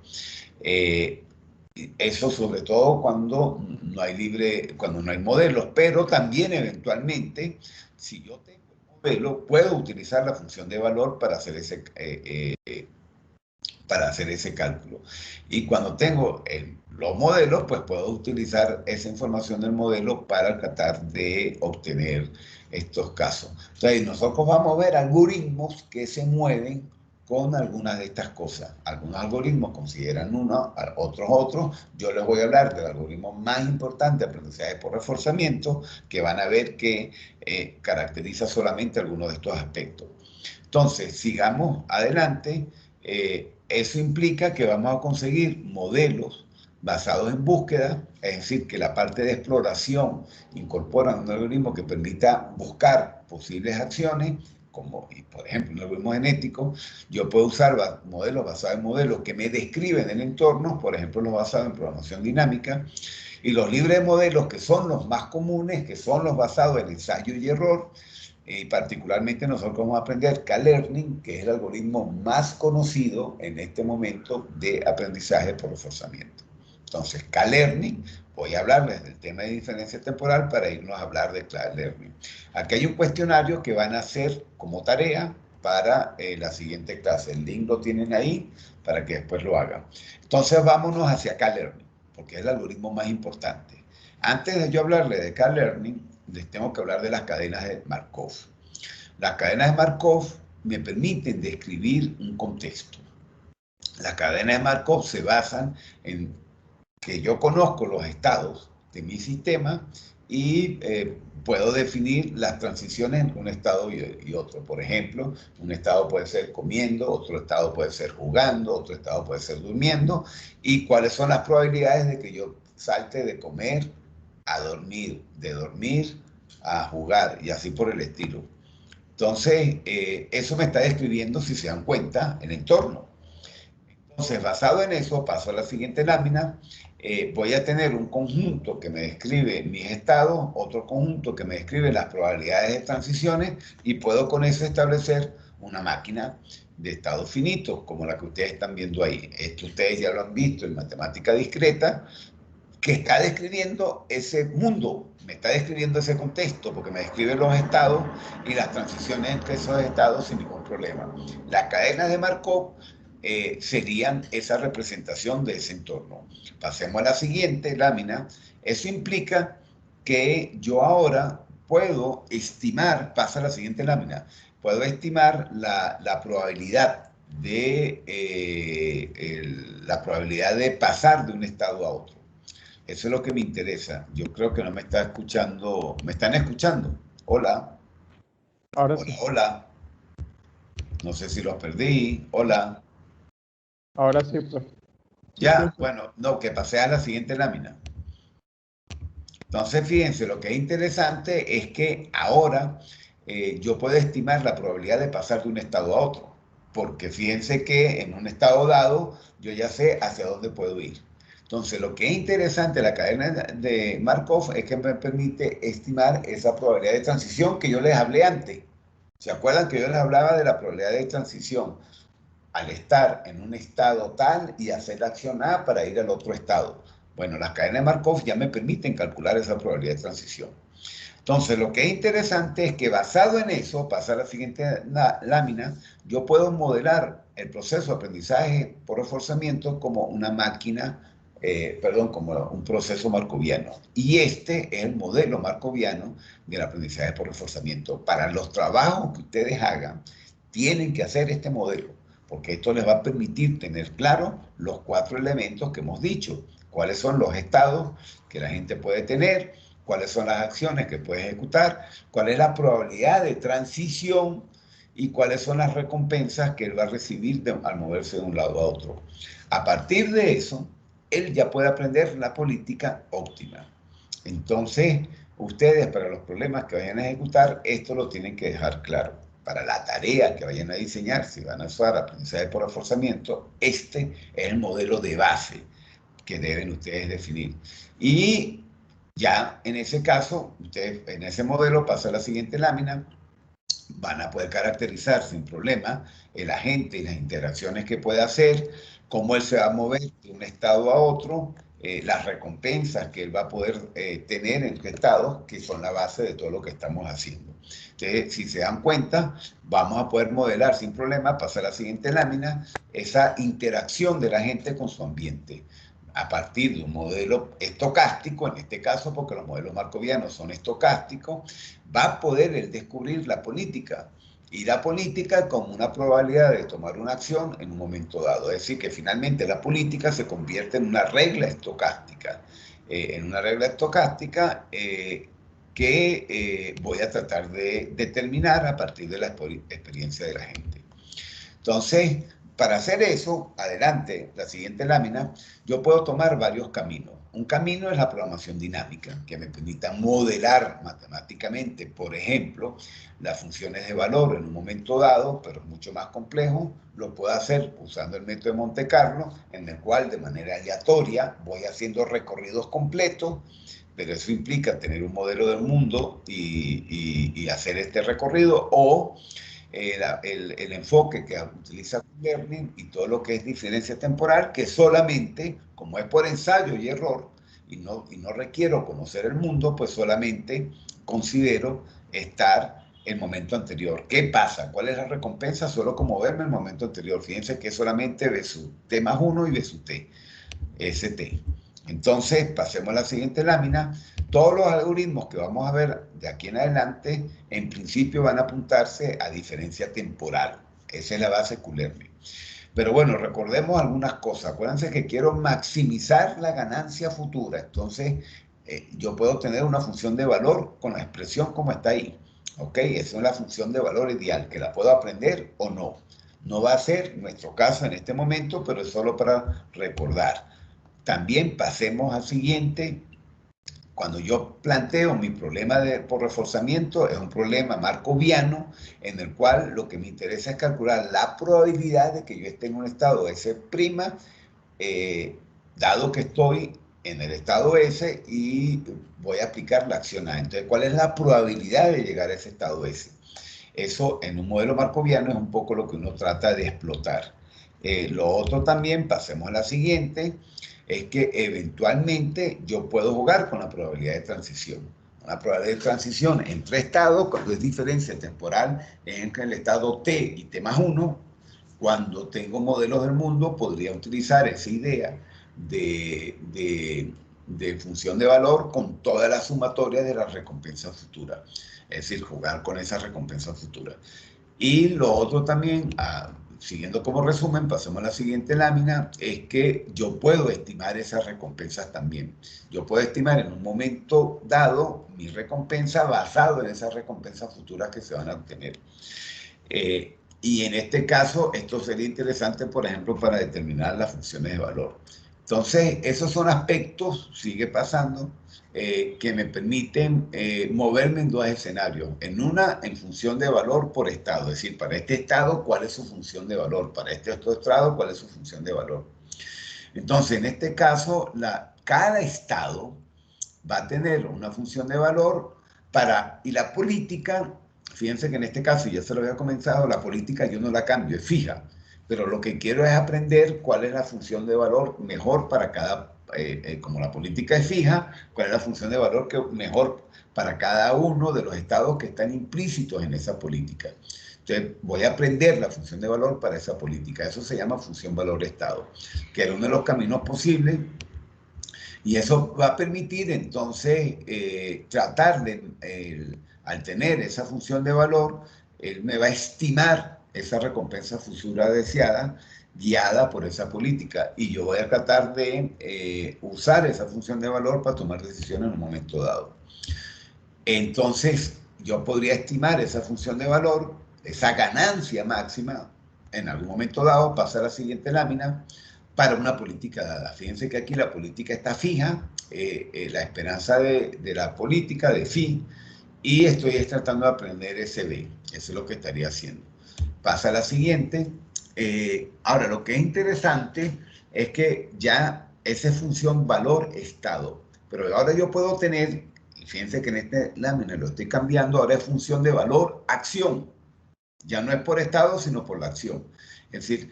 Eso sobre todo cuando no hay modelos, pero también eventualmente si yo tengo el modelo puedo utilizar la función de valor para hacer ese cálculo. Y cuando tengo los modelos, pues puedo utilizar esa información del modelo para tratar de obtener estos casos. Entonces, nosotros vamos a ver algoritmos que se mueven con algunas de estas cosas. Algunos algoritmos consideran uno, otros. Yo les voy a hablar del algoritmo más importante de aprendizaje por reforzamiento, que van a ver que caracteriza solamente algunos de estos aspectos. Entonces, sigamos adelante. Eso implica que vamos a conseguir modelos basados en búsqueda, es decir, que la parte de exploración incorpora un algoritmo que permita buscar posibles acciones, como por ejemplo un algoritmo genético. Yo puedo usar modelos basados en modelos que me describen el entorno, por ejemplo los basados en programación dinámica, y los libres modelos, que son los más comunes, que son los basados en ensayo y error. Y particularmente nosotros vamos a aprender K-Learning, que es el algoritmo más conocido en este momento de aprendizaje por reforzamiento. Entonces, K-Learning, voy a hablarles del tema de diferencia temporal para irnos a hablar de K-Learning. Aquí hay un cuestionario que van a hacer como tarea para la siguiente clase. El link lo tienen ahí para que después lo hagan. Entonces, vámonos hacia K-Learning, porque es el algoritmo más importante. Antes de yo hablarles de K-Learning, les tengo que hablar de las cadenas de Markov. Las cadenas de Markov me permiten describir un contexto. Las cadenas de Markov se basan en que yo conozco los estados de mi sistema y puedo definir las transiciones entre un estado y otro. Por ejemplo, un estado puede ser comiendo, otro estado puede ser jugando, otro estado puede ser durmiendo, y cuáles son las probabilidades de que yo salte de comer a dormir, de dormir a jugar, y así por el estilo. Entonces, eso me está describiendo, si se dan cuenta, el entorno. Entonces, basado en eso, paso a la siguiente lámina. Voy a tener un conjunto que me describe mis estados, otro conjunto que me describe las probabilidades de transiciones, y puedo con eso establecer una máquina de estados finitos, como la que ustedes están viendo ahí. Esto ustedes ya lo han visto en matemática discreta, que está describiendo ese mundo, me está describiendo ese contexto, porque me describe los estados y las transiciones entre esos estados sin ningún problema. Las cadenas de Markov serían esa representación de ese entorno. Pasemos a la siguiente lámina. Eso implica que yo ahora puedo estimar, pasa a la siguiente lámina, puedo estimar la probabilidad la probabilidad de pasar de un estado a otro. Eso es lo que me interesa. Yo creo que no me está escuchando. ¿Me están escuchando? Hola. Ahora Hola, sí. hola. No sé si los perdí. Hola. Ahora sí, pues. Ya, bueno, no, que pasé a la siguiente lámina. Entonces, fíjense, lo que es interesante es que ahora yo puedo estimar la probabilidad de pasar de un estado a otro. Porque fíjense que en un estado dado yo ya sé hacia dónde puedo ir. Entonces, lo que es interesante de la cadena de Markov es que me permite estimar esa probabilidad de transición que yo les hablé antes. ¿Se acuerdan que yo les hablaba de la probabilidad de transición? Al estar en un estado tal y hacer la acción A para ir al otro estado. Bueno, las cadenas de Markov ya me permiten calcular esa probabilidad de transición. Entonces, lo que es interesante es que basado en eso, pasar a la siguiente lámina, yo puedo modelar el proceso de aprendizaje por reforzamiento como una máquina, perdón, como un proceso markoviano. Y este es el modelo markoviano del aprendizaje por reforzamiento. Para los trabajos que ustedes hagan, tienen que hacer este modelo, porque esto les va a permitir tener claro los 4 elementos que hemos dicho. Cuáles son los estados que la gente puede tener, cuáles son las acciones que puede ejecutar, cuál es la probabilidad de transición y cuáles son las recompensas que él va a recibir al moverse de un lado a otro. A partir de eso, él ya puede aprender la política óptima. Entonces, ustedes para los problemas que vayan a ejecutar, esto lo tienen que dejar claro. Para la tarea que vayan a diseñar, si van a usar aprendizaje por reforzamiento, este es el modelo de base que deben ustedes definir. Y ya en ese caso, ustedes en ese modelo, pasa a la siguiente lámina, van a poder caracterizar sin problema el agente y las interacciones que puede hacer, cómo él se va a mover de un estado a otro, las recompensas que él va a poder tener en qué estado, que son la base de todo lo que estamos haciendo. Entonces, si se dan cuenta, vamos a poder modelar sin problema, pasar a la siguiente lámina, esa interacción de la gente con su ambiente a partir de un modelo estocástico, en este caso porque los modelos markovianos son estocásticos, va a poder él descubrir la política. Y la política como una probabilidad de tomar una acción en un momento dado. Es decir, que finalmente la política se convierte en una regla estocástica. Que voy a tratar de determinar a partir de la experiencia de la gente. Entonces, para hacer eso, adelante, la siguiente lámina, yo puedo tomar varios caminos. Un camino es la programación dinámica, que me permita modelar matemáticamente, por ejemplo, las funciones de valor en un momento dado, pero mucho más complejo, lo puedo hacer usando el método de Monte Carlo, en el cual de manera aleatoria voy haciendo recorridos completos, pero eso implica tener un modelo del mundo y hacer este recorrido, o el enfoque que utiliza Learning y todo lo que es diferencia temporal, que solamente, como es por ensayo y error, y no requiero conocer el mundo, pues solamente considero estar el momento anterior. ¿Qué pasa? ¿Cuál es la recompensa? Solo como verme el momento anterior. Fíjense que es solamente B sub T más 1 y B sub T. ST. Entonces, pasemos a la siguiente lámina. Todos los algoritmos que vamos a ver de aquí en adelante, en principio van a apuntarse a diferencia temporal. Esa es la base Q-Learning. Pero bueno, recordemos algunas cosas. Acuérdense que quiero maximizar la ganancia futura. Entonces, yo puedo tener una función de valor con la expresión como está ahí. ¿Ok? Esa es la función de valor ideal, que la puedo aprender o no. No va a ser nuestro caso en este momento, pero es solo para recordar. También pasemos al siguiente. Cuando yo planteo mi problema por reforzamiento, es un problema markoviano en el cual lo que me interesa es calcular la probabilidad de que yo esté en un estado S', dado que estoy en el estado S y voy a aplicar la acción A. Entonces, ¿cuál es la probabilidad de llegar a ese estado S? Eso en un modelo markoviano es un poco lo que uno trata de explotar. Lo otro también, pasemos a la siguiente, es que eventualmente yo puedo jugar con la probabilidad de transición. Una probabilidad de transición entre estados, cuando es diferencia temporal entre el estado T y T más 1, cuando tengo modelos del mundo, podría utilizar esa idea de función de valor con toda la sumatoria de la recompensa futura. Es decir, jugar con esa recompensa futura. Y lo otro también, siguiendo como resumen, pasemos a la siguiente lámina, es que yo puedo estimar esas recompensas también. Yo puedo estimar en un momento dado mi recompensa basado en esas recompensas futuras que se van a obtener. Y en este caso, esto sería interesante, por ejemplo, para determinar las funciones de valor. Entonces, esos son aspectos, sigue pasando, que me permiten moverme en dos escenarios. En una, en función de valor por estado, es decir, para este estado, ¿cuál es su función de valor? Para este otro estado, ¿cuál es su función de valor? Entonces, en este caso, cada estado va a tener una función de valor y la política, fíjense que en este caso, ya se lo había comenzado, la política yo no la cambio, es fija, pero lo que quiero es aprender cuál es la función de valor mejor para cada, como la política es fija, cuál es la función de valor que mejor para cada uno de los estados que están implícitos en esa política. Entonces, voy a aprender la función de valor para esa política. Eso se llama función valor-estado, que era uno de los caminos posibles. Y eso va a permitir entonces tratar de, al tener esa función de valor, él me va a estimar esa recompensa futura deseada guiada por esa política. Y yo voy a tratar de usar esa función de valor para tomar decisiones en un momento dado. Entonces, yo podría estimar esa función de valor, esa ganancia máxima, en algún momento dado, pasa a la siguiente lámina, para una política dada. Fíjense que aquí la política está fija, la esperanza de la política de fin, y estoy tratando de aprender ese B. Eso es lo que estaría haciendo. Pasa a la siguiente. Ahora, lo que es interesante es que ya esa función valor-estado, pero ahora yo puedo tener, y fíjense que en esta lámina lo estoy cambiando, ahora es función de valor-acción. Ya no es por estado, sino por la acción. Es decir,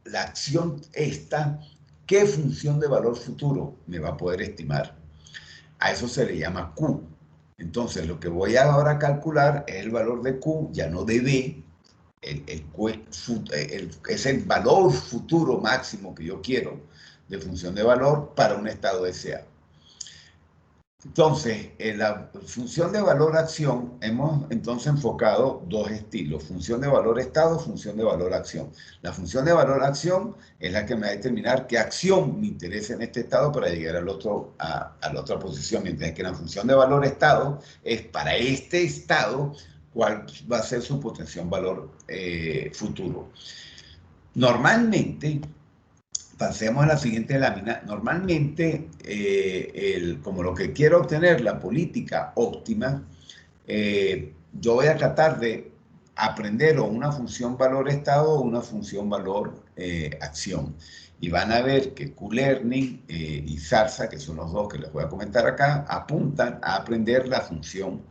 la acción esta, ¿qué función de valor futuro me va a poder estimar? A eso se le llama Q. Entonces, lo que voy ahora a calcular es el valor de Q, ya no de B, es el valor futuro máximo que yo quiero de función de valor para un estado SA. Entonces, en la función de valor-acción hemos entonces enfocado dos estilos, función de valor-estado, función de valor-acción. La función de valor-acción es la que me va a determinar qué acción me interesa en este estado para llegar a la otra posición, mientras que la función de valor-estado es para este estado cuál va a ser su potencial valor futuro. Normalmente, pasemos a la siguiente lámina. Normalmente, como lo que quiero obtener, la política óptima, yo voy a tratar de aprender o una función valor-estado o una función valor-acción. Y van a ver que Q-Learning y Zarza, que son los dos que les voy a comentar acá, apuntan a aprender la función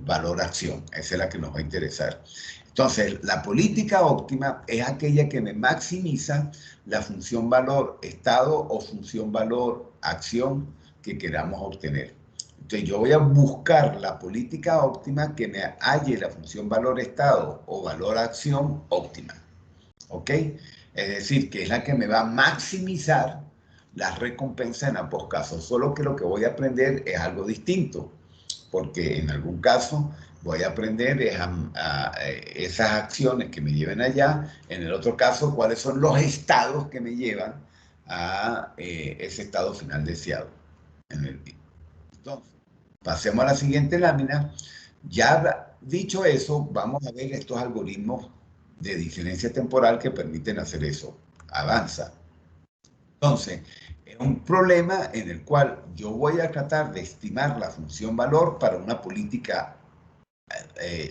valor-acción. Esa es la que nos va a interesar. Entonces, la política óptima es aquella que me maximiza la función valor-estado o función valor-acción que queramos obtener. Entonces, yo voy a buscar la política óptima que me halle la función valor-estado o valor-acción óptima. ¿Ok? Es decir, que es la que me va a maximizar las recompensas en ambos casos. Solo que lo que voy a aprender es algo distinto, porque en algún caso voy a aprender esas acciones que me lleven allá. En el otro caso, cuáles son los estados que me llevan a ese estado final deseado. Entonces, pasemos a la siguiente lámina. Ya dicho eso, vamos a ver estos algoritmos de diferencia temporal que permiten hacer eso. Avanza. Entonces, es un problema en el cual yo voy a tratar de estimar la función valor para una política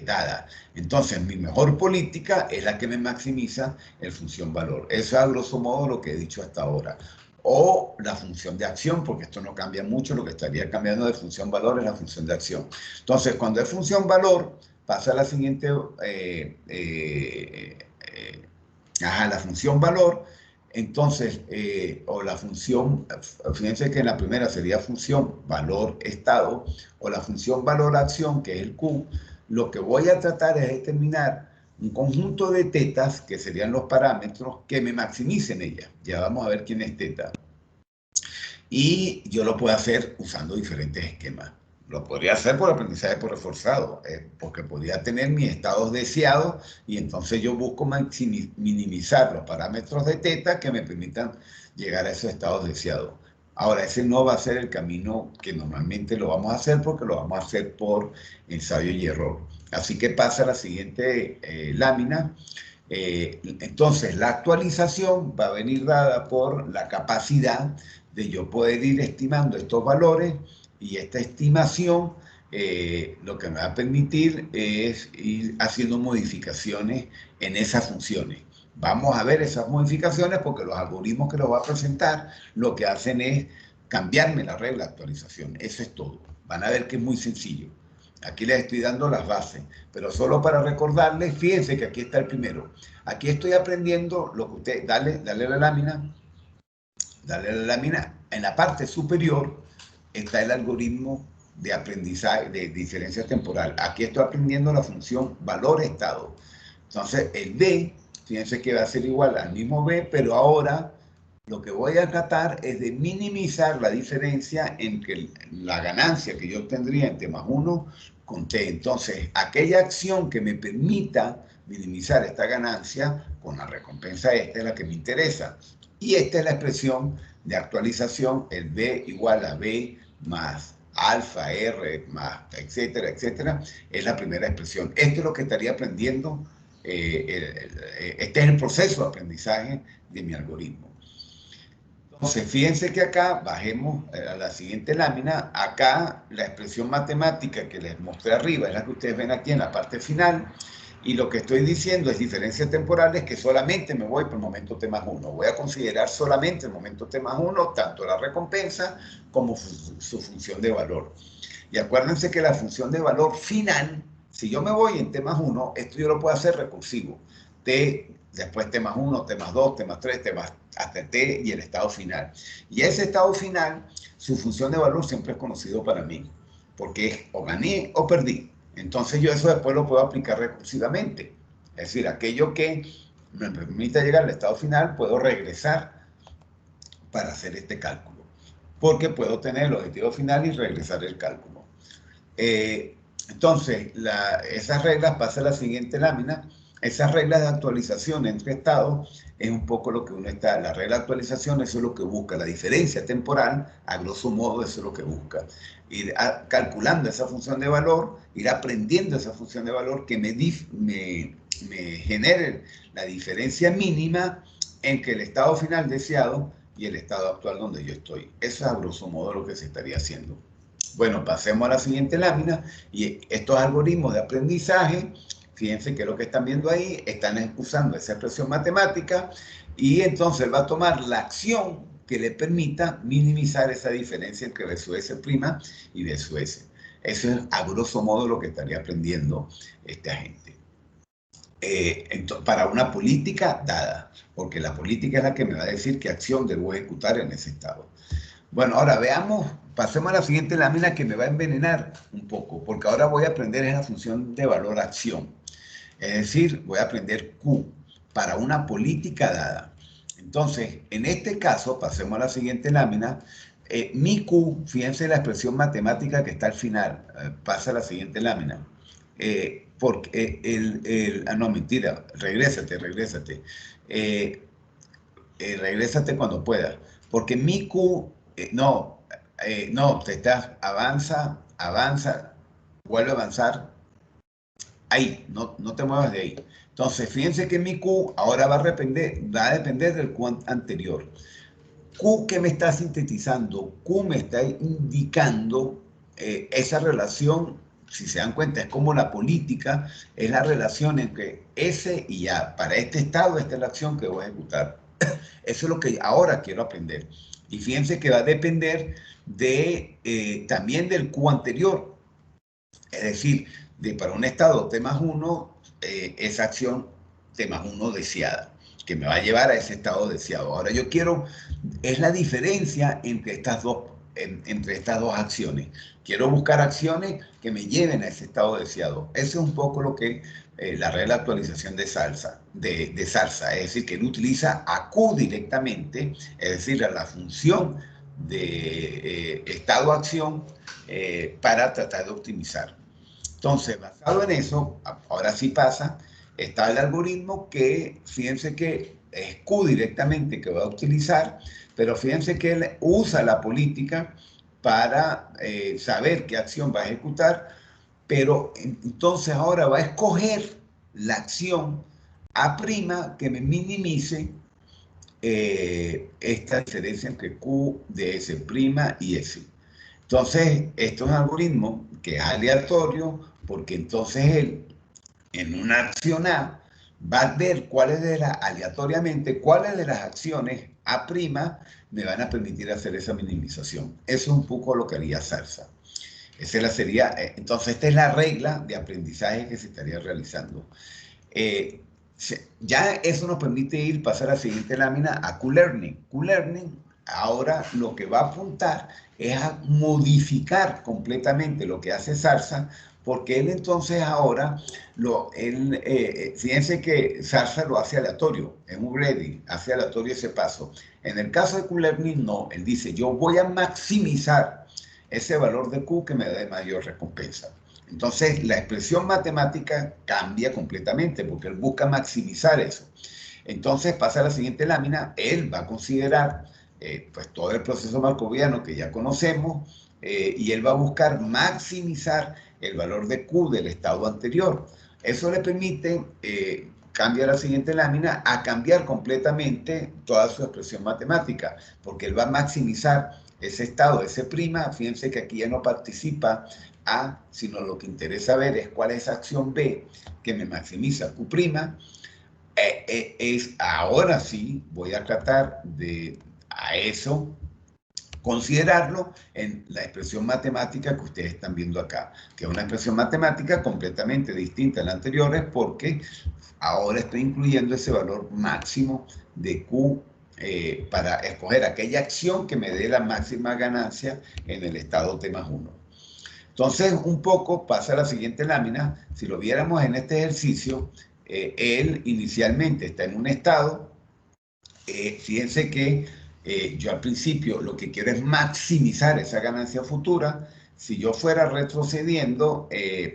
dada. Entonces, mi mejor política es la que me maximiza el función valor. Eso es a grosso modo lo que he dicho hasta ahora. O la función de acción, porque esto no cambia mucho, lo que estaría cambiando de función valor es la función de acción. Entonces, cuando es función valor, pasa a la siguiente, la función valor, entonces, o la función, fíjense que en la primera sería función valor-estado, o la función valor-acción, que es el Q. Lo que voy a tratar es determinar un conjunto de tetas, que serían los parámetros, que me maximicen ellas. Ya vamos a ver quién es teta. Y yo lo puedo hacer usando diferentes esquemas. Lo podría hacer por aprendizaje por reforzado, porque podría tener mis estados deseados y entonces yo busco minimizar los parámetros de teta que me permitan llegar a esos estados deseados. Ahora, ese no va a ser el camino que normalmente lo vamos a hacer porque lo vamos a hacer por ensayo y error. Así que pasa a la siguiente lámina. Entonces, la actualización va a venir dada por la capacidad de yo poder ir estimando estos valores y esta estimación lo que me va a permitir es ir haciendo modificaciones en esas funciones. Vamos a ver esas modificaciones porque los algoritmos que los va a presentar lo que hacen es cambiarme la regla de actualización. Eso es todo. Van a ver que es muy sencillo. Aquí les estoy dando las bases, pero solo para recordarles, fíjense que aquí está el primero. Aquí estoy aprendiendo lo que usted, dale la lámina, en la parte superior está el algoritmo de aprendizaje de diferencia temporal. Aquí estoy aprendiendo la función valor-estado. Entonces, el B, fíjense que va a ser igual al mismo B, pero ahora lo que voy a tratar es de minimizar la diferencia entre la ganancia que yo tendría en T más 1 con T. Entonces, aquella acción que me permita minimizar esta ganancia con la recompensa esta es la que me interesa. Y esta es la expresión de actualización, el B igual a B más alfa, R, más, etcétera, etcétera, es la primera expresión. Esto es lo que estaría aprendiendo, este es el proceso de aprendizaje de mi algoritmo. Entonces, fíjense que acá, bajemos a la siguiente lámina, acá la expresión matemática que les mostré arriba es la que ustedes ven aquí en la parte final, y lo que estoy diciendo es diferencias temporales que solamente me voy por el momento T más 1. Voy a considerar solamente el momento T más 1, tanto la recompensa como su función de valor. Y acuérdense que la función de valor final, si yo me voy en T más 1, esto yo lo puedo hacer recursivo. T, después T más 1, T más 2, T más 3, T más hasta T y el estado final. Y ese estado final, su función de valor siempre es conocido para mí, porque es o gané o perdí. Entonces yo eso después lo puedo aplicar recursivamente. Es decir, aquello que me permita llegar al estado final, puedo regresar para hacer este cálculo. Porque puedo tener el objetivo final y regresar el cálculo. Entonces, esas reglas, pasa a la siguiente lámina, esas reglas de actualización entre estados es un poco lo que uno está, la regla de actualización, eso es lo que busca, la diferencia temporal, a grosso modo, eso es lo que busca. Ir calculando esa función de valor, ir aprendiendo esa función de valor que me genere la diferencia mínima entre el estado final deseado y el estado actual donde yo estoy. Eso es a grosso modo lo que se estaría haciendo. Bueno, pasemos a la siguiente lámina y estos algoritmos de aprendizaje, fíjense que lo que están viendo ahí, están usando esa expresión matemática y entonces va a tomar la acción que le permita minimizar esa diferencia entre B sub S' y B sub S. Eso es a grosso modo lo que estaría aprendiendo este agente. Para una política dada, porque la política es la que me va a decir qué acción debo ejecutar en ese estado. Bueno, ahora veamos, pasemos a la siguiente lámina que me va a envenenar un poco, porque ahora voy a aprender esa función de valor-acción. Es decir, voy a aprender Q para una política dada. Entonces, en este caso, pasemos a la siguiente lámina, mi Q, fíjense la expresión matemática que está al final, pasa a la siguiente lámina. porque no, mentira, regrésate. Regrésate cuando puedas. Porque mi Q, no, te estás, avanza, vuelve a avanzar. Ahí, no te muevas de ahí. Entonces, fíjense que mi Q ahora va a depender del Q anterior. Q que me está sintetizando, Q me está indicando esa relación, si se dan cuenta, es como la política, es la relación entre S y A. Para este estado, esta es la acción que voy a ejecutar. Eso es lo que ahora quiero aprender. Y fíjense que va a depender también del Q anterior. Es decir, para un estado T+1, esa acción T+1 deseada, que me va a llevar a ese estado deseado. Ahora yo quiero, es la diferencia entre estas dos acciones. Quiero buscar acciones que me lleven a ese estado deseado. Eso es un poco lo que la regla de actualización de Salsa, es decir, que él utiliza a Q directamente, es decir, a la función de estado-acción para tratar de optimizar. Entonces, basado en eso, ahora sí pasa, está el algoritmo que, fíjense que es Q directamente que va a utilizar, pero fíjense que él usa la política para saber qué acción va a ejecutar, pero entonces ahora va a escoger la acción A' que me minimice esta diferencia entre Q de S' y S. Entonces, esto es un algoritmo que es aleatorio, porque entonces él, en una acción A, va a ver aleatoriamente cuáles de las acciones A' me van a permitir hacer esa minimización. Eso es un poco lo que haría Salsa. Entonces, esta es la regla de aprendizaje que se estaría realizando. Ya eso nos permite pasar a la siguiente lámina, a Q-Learning. Q-Learning ahora lo que va a apuntar es a modificar completamente lo que hace Salsa, porque él entonces ahora, fíjense que Salsa lo hace aleatorio, es un ready, hace aleatorio ese paso. En el caso de Q-Learning no, él dice yo voy a maximizar ese valor de Q que me dé mayor recompensa. Entonces, la expresión matemática cambia completamente porque él busca maximizar eso. Entonces, pasa a la siguiente lámina, él va a considerar pues todo el proceso markoviano que ya conocemos y él va a buscar maximizar el valor de Q del estado anterior. Eso le permite, cambia la siguiente lámina, a cambiar completamente toda su expresión matemática, porque él va a maximizar ese estado, ese prima. Fíjense que aquí ya no participa A, sino lo que interesa ver es cuál es esa acción B que me maximiza Q'. Ahora sí voy a tratar de a eso considerarlo en la expresión matemática que ustedes están viendo acá, que es una expresión matemática completamente distinta a la anterior, porque ahora estoy incluyendo ese valor máximo de Q para escoger aquella acción que me dé la máxima ganancia en el estado T+1. Entonces, un poco pasa a la siguiente lámina. Si lo viéramos en este ejercicio, él inicialmente está en un estado. Fíjense que yo al principio lo que quiero es maximizar esa ganancia futura. Si yo fuera retrocediendo,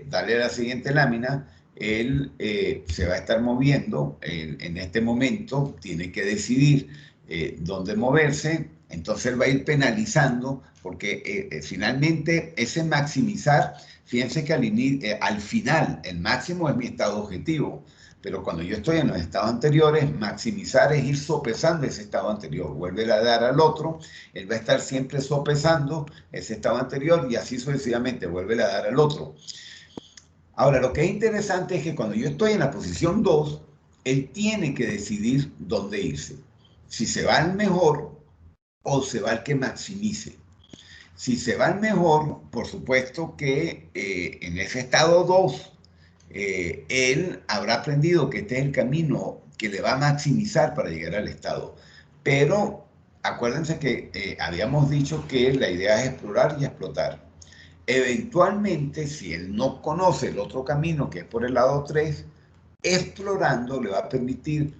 dale a la siguiente lámina, él se va a estar moviendo. En este momento tiene que decidir dónde moverse. Entonces él va a ir penalizando porque finalmente ese maximizar, fíjense que al final el máximo es mi estado objetivo. Pero cuando yo estoy en los estados anteriores, maximizar es ir sopesando ese estado anterior. Vuelve a dar al otro, él va a estar siempre sopesando ese estado anterior y así sucesivamente, vuelve a dar al otro. Ahora, lo que es interesante es que cuando yo estoy en la posición 2, él tiene que decidir dónde irse. Si se va al mejor o se va al que maximice. Si se va al mejor, por supuesto que en ese estado 2, él habrá aprendido que este es el camino que le va a maximizar para llegar al estado. Pero acuérdense que habíamos dicho que la idea es explorar y explotar. Eventualmente, si él no conoce el otro camino, que es por el lado 3, explorando le va a permitir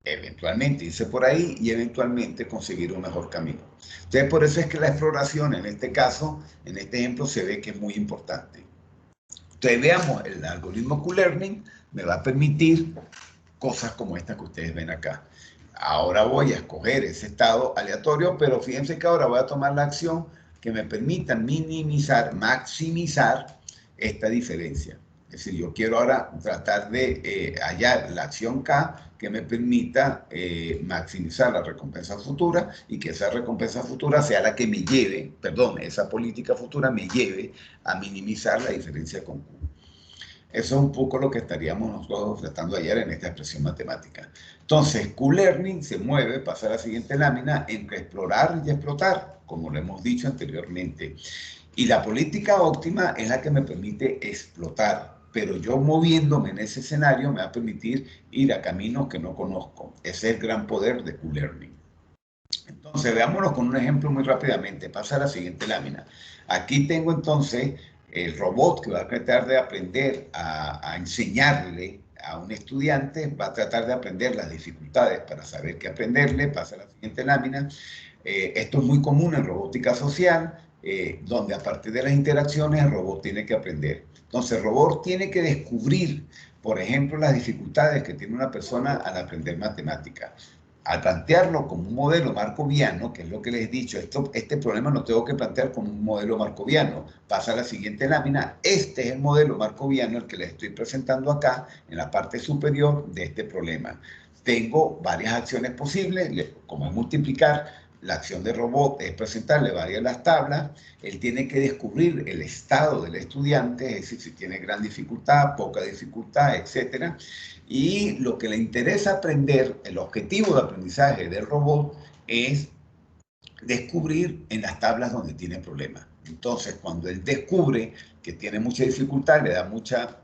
eventualmente irse por ahí y eventualmente conseguir un mejor camino. Entonces, por eso es que la exploración, en este caso, en este ejemplo, se ve que es muy importante. Entonces veamos, el algoritmo Q-Learning me va a permitir cosas como estas que ustedes ven acá. Ahora voy a escoger ese estado aleatorio, pero fíjense que ahora voy a tomar la acción que me permita minimizar, maximizar esta diferencia. Es decir, yo quiero ahora tratar de hallar la acción K que me permita maximizar la recompensa futura y que esa recompensa futura sea la que me lleve, perdón, esa política futura me lleve a minimizar la diferencia con Q. Eso es un poco lo que estaríamos nosotros tratando ayer en esta expresión matemática. Entonces, Q-Learning se mueve, pasa a la siguiente lámina, entre explorar y explotar, como lo hemos dicho anteriormente. Y la política óptima es la que me permite explotar, pero yo moviéndome en ese escenario me va a permitir ir a caminos que no conozco. Ese es el gran poder de Q-Learning. Entonces, veámoslo con un ejemplo muy rápidamente. Pasa a la siguiente lámina. Aquí tengo entonces el robot que va a tratar de aprender a enseñarle a un estudiante, va a tratar de aprender las dificultades para saber qué aprenderle. Pasa a la siguiente lámina. Esto es muy común en robótica social, donde a partir de las interacciones el robot tiene que aprender. Entonces, el robot tiene que descubrir, por ejemplo, las dificultades que tiene una persona al aprender matemáticas. Al plantearlo como un modelo markoviano, que es lo que les he dicho, este problema lo tengo que plantear como un modelo markoviano. Pasa a la siguiente lámina. Este es el modelo markoviano, el que les estoy presentando acá, en la parte superior de este problema. Tengo varias acciones posibles, como es multiplicar. La acción de robot es presentarle varias de las tablas. Él tiene que descubrir el estado del estudiante, es decir, si tiene gran dificultad, poca dificultad, etc. Y lo que le interesa aprender, el objetivo de aprendizaje del robot es descubrir en las tablas donde tiene problemas. Entonces, cuando él descubre que tiene mucha dificultad, le da mucha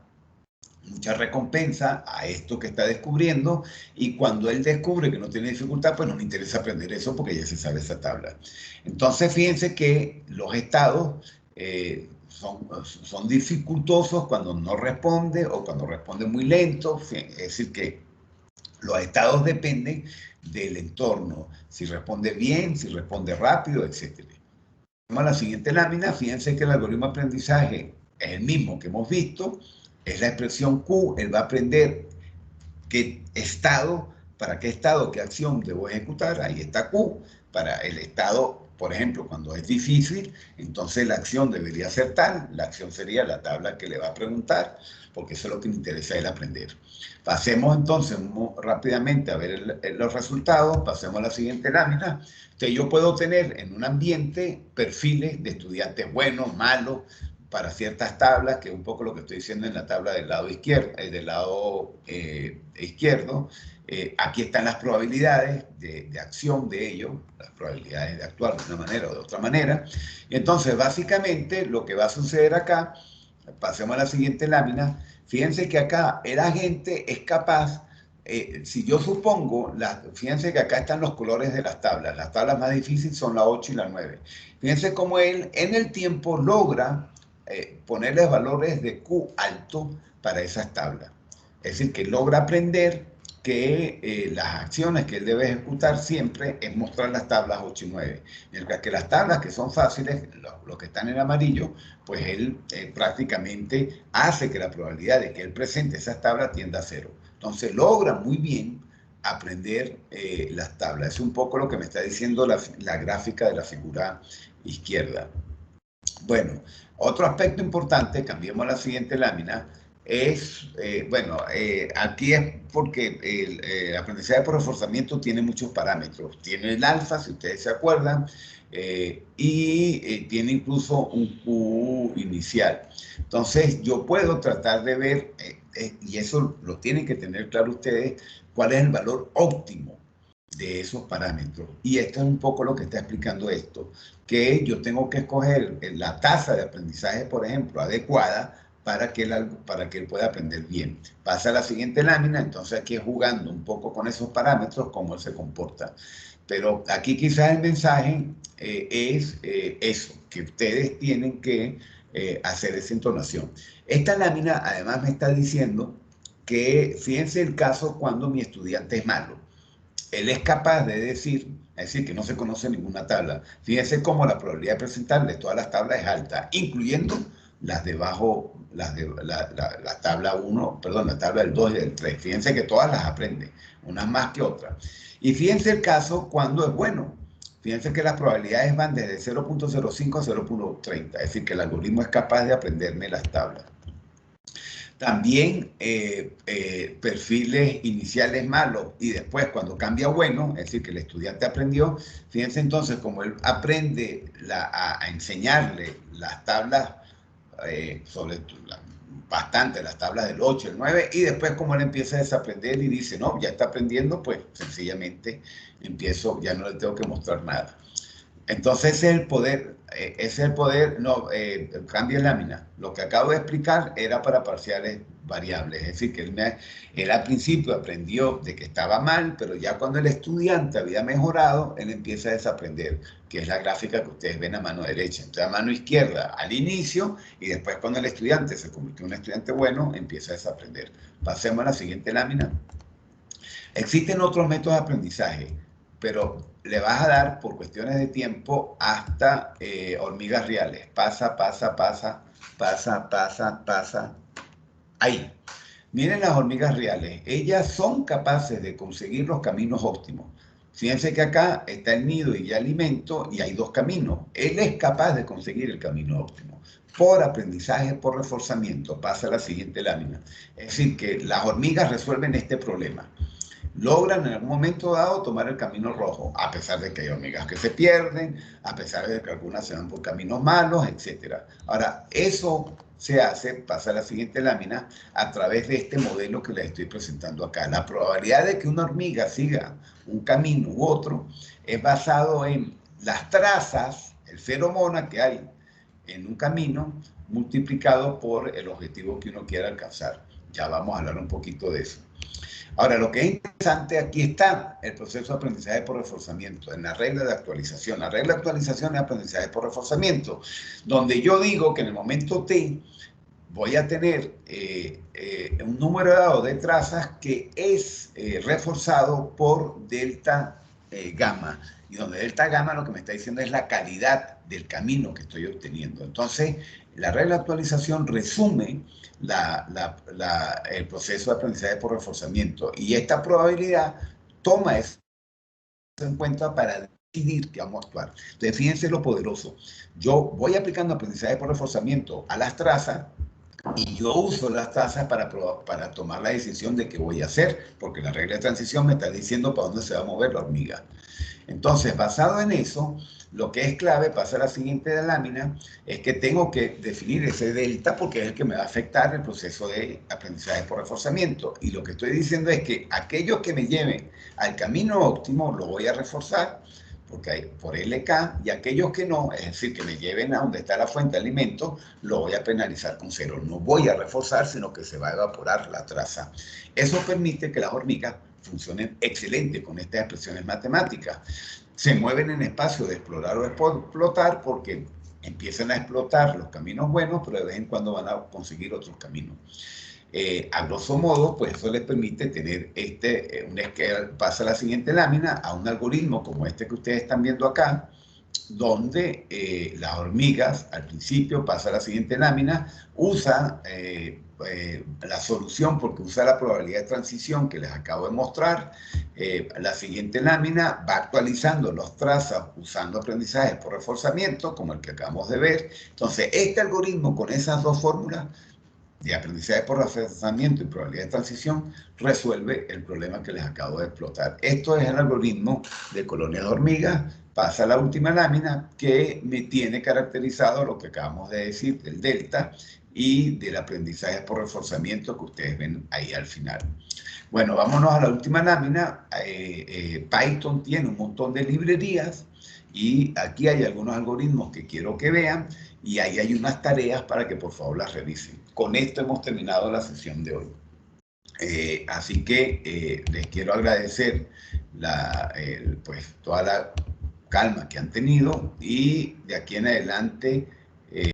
recompensa a esto que está descubriendo, y cuando él descubre que no tiene dificultad, pues no le interesa aprender eso porque ya se sabe esa tabla. Entonces, fíjense que los estados son dificultosos cuando no responde o cuando responde muy lento, es decir, que los estados dependen del entorno, si responde bien, si responde rápido, etc. Vamos a la siguiente lámina. Fíjense que el algoritmo de aprendizaje es el mismo que hemos visto, es la expresión Q. Él va a aprender qué estado, para qué estado, qué acción debo ejecutar. Ahí está Q. Para el estado, por ejemplo, cuando es difícil, entonces la acción debería ser tal. La acción sería la tabla que le va a preguntar, porque eso es lo que me interesa a él aprender. Pasemos entonces rápidamente a ver los resultados. Pasemos a la siguiente lámina. Entonces, yo puedo tener en un ambiente perfiles de estudiantes buenos, malos, para ciertas tablas, que es un poco lo que estoy diciendo en la tabla del lado izquierdo. Aquí están las probabilidades de acción de ellos, las probabilidades de actuar de una manera o de otra manera. Y entonces, básicamente, lo que va a suceder acá, pasemos a la siguiente lámina. Fíjense que acá el agente es capaz, si yo supongo, fíjense que acá están los colores de las tablas más difíciles son la 8 y la 9. Fíjense cómo él en el tiempo logra ponerles valores de Q alto para esas tablas. Es decir, que logra aprender que las acciones que él debe ejecutar siempre es mostrar las tablas 8 y 9. Mientras que las tablas que son fáciles, los que están en amarillo, pues él prácticamente hace que la probabilidad de que él presente esas tablas tienda a 0. Entonces logra muy bien aprender las tablas. Es un poco lo que me está diciendo la gráfica de la figura izquierda. Bueno, otro aspecto importante, cambiemos a la siguiente lámina, es, aquí es porque el aprendizaje por reforzamiento tiene muchos parámetros. Tiene el alfa, si ustedes se acuerdan, y tiene incluso un Q inicial. Entonces, yo puedo tratar de ver, y eso lo tienen que tener claro ustedes, cuál es el valor óptimo de esos parámetros. Y esto es un poco lo que está explicando esto, que yo tengo que escoger la tasa de aprendizaje, por ejemplo, adecuada para que él pueda aprender bien. Pasa a la siguiente lámina, entonces aquí es jugando un poco con esos parámetros, cómo él se comporta. Pero aquí quizás el mensaje es eso, que ustedes tienen que hacer esa entonación. Esta lámina además me está diciendo que, fíjense el caso cuando mi estudiante es malo. Él es capaz de decir, es decir, que no se conoce ninguna tabla. Fíjense cómo la probabilidad de presentarle todas las tablas es alta, incluyendo las de abajo, la tabla 1, perdón, la tabla del 2 y del 3. Fíjense que todas las aprende, unas más que otras. Y fíjense el caso cuando es bueno. Fíjense que las probabilidades van desde 0.05 a 0.30, es decir, que el algoritmo es capaz de aprenderme las tablas. También perfiles iniciales malos y después cuando cambia bueno, es decir, que el estudiante aprendió, fíjense entonces como él aprende a enseñarle las tablas, bastante las tablas del 8, el 9, y después como él empieza a desaprender y dice, no, ya está aprendiendo, pues sencillamente empiezo, ya no le tengo que mostrar nada. Entonces ese es el poder, no, cambia lámina. Lo que acabo de explicar era para parciales variables, es decir, que él al principio aprendió de que estaba mal, pero ya cuando el estudiante había mejorado, él empieza a desaprender, que es la gráfica que ustedes ven a mano derecha. Entonces a mano izquierda al inicio y después cuando el estudiante se convirtió en un estudiante bueno, empieza a desaprender. Pasemos a la siguiente lámina. Existen otros métodos de aprendizaje, pero le vas a dar por cuestiones de tiempo hasta hormigas reales. Pasa, pasa, pasa, pasa, pasa, pasa. Ahí. Miren las hormigas reales. Ellas son capaces de conseguir los caminos óptimos. Fíjense que acá está el nido y el alimento y hay dos caminos. Él es capaz de conseguir el camino óptimo. Por aprendizaje, por reforzamiento. Pasa a la siguiente lámina. Es decir, que las hormigas resuelven este problema. Logran en algún momento dado tomar el camino rojo, a pesar de que hay hormigas que se pierden, a pesar de que algunas se van por caminos malos, etc. Ahora, eso se hace, pasa a la siguiente lámina, a través de este modelo que les estoy presentando acá. La probabilidad de que una hormiga siga un camino u otro es basado en las trazas, el feromona que hay en un camino, multiplicado por el objetivo que uno quiera alcanzar. Ya vamos a hablar un poquito de eso. Ahora, lo que es interesante, aquí está el proceso de aprendizaje por reforzamiento, en la regla de actualización. La regla de actualización es aprendizaje por reforzamiento, donde yo digo que en el momento T voy a tener un número dado de trazas que es reforzado por delta gamma. Y donde delta gamma lo que me está diciendo es la calidad del camino que estoy obteniendo. Entonces, la regla de actualización resume el proceso de aprendizaje por reforzamiento. Y esta probabilidad toma eso en cuenta para decidir que vamos a actuar. Entonces, fíjense lo poderoso. Yo voy aplicando aprendizaje por reforzamiento a las trazas y yo uso las trazas para tomar la decisión de qué voy a hacer, porque la regla de transición me está diciendo para dónde se va a mover la hormiga. Entonces, basado en eso, lo que es clave, pasa a la siguiente lámina, es que tengo que definir ese delta porque es el que me va a afectar el proceso de aprendizaje por reforzamiento. Y lo que estoy diciendo es que aquellos que me lleven al camino óptimo lo voy a reforzar porque hay por LK, y aquellos que no, es decir, que me lleven a donde está la fuente de alimento, lo voy a penalizar con 0. No voy a reforzar, sino que se va a evaporar la traza. Eso permite que las hormigas funcionen excelente con estas expresiones matemáticas. Se mueven en espacio de explorar o explotar porque empiezan a explotar los caminos buenos, pero de vez en cuando van a conseguir otros caminos. A grosso modo, pues eso les permite tener pasa a la siguiente lámina, a un algoritmo como este que ustedes están viendo acá, donde las hormigas, al principio, pasa a la siguiente lámina, usa la solución porque usa la probabilidad de transición que les acabo de mostrar. La siguiente lámina va actualizando los trazas usando aprendizaje por reforzamiento, como el que acabamos de ver. Entonces, este algoritmo con esas dos fórmulas de aprendizaje por reforzamiento y probabilidad de transición resuelve el problema que les acabo de explotar. Esto es el algoritmo de colonias de hormigas. Pasa a la última lámina que me tiene caracterizado lo que acabamos de decir del delta y del aprendizaje por reforzamiento que ustedes ven ahí al final. Bueno, vámonos a la última lámina. Python tiene un montón de librerías y aquí hay algunos algoritmos que quiero que vean y ahí hay unas tareas para que por favor las revisen. Con esto hemos terminado la sesión de hoy. Así que les quiero agradecer pues, toda la calma que han tenido y de aquí en adelante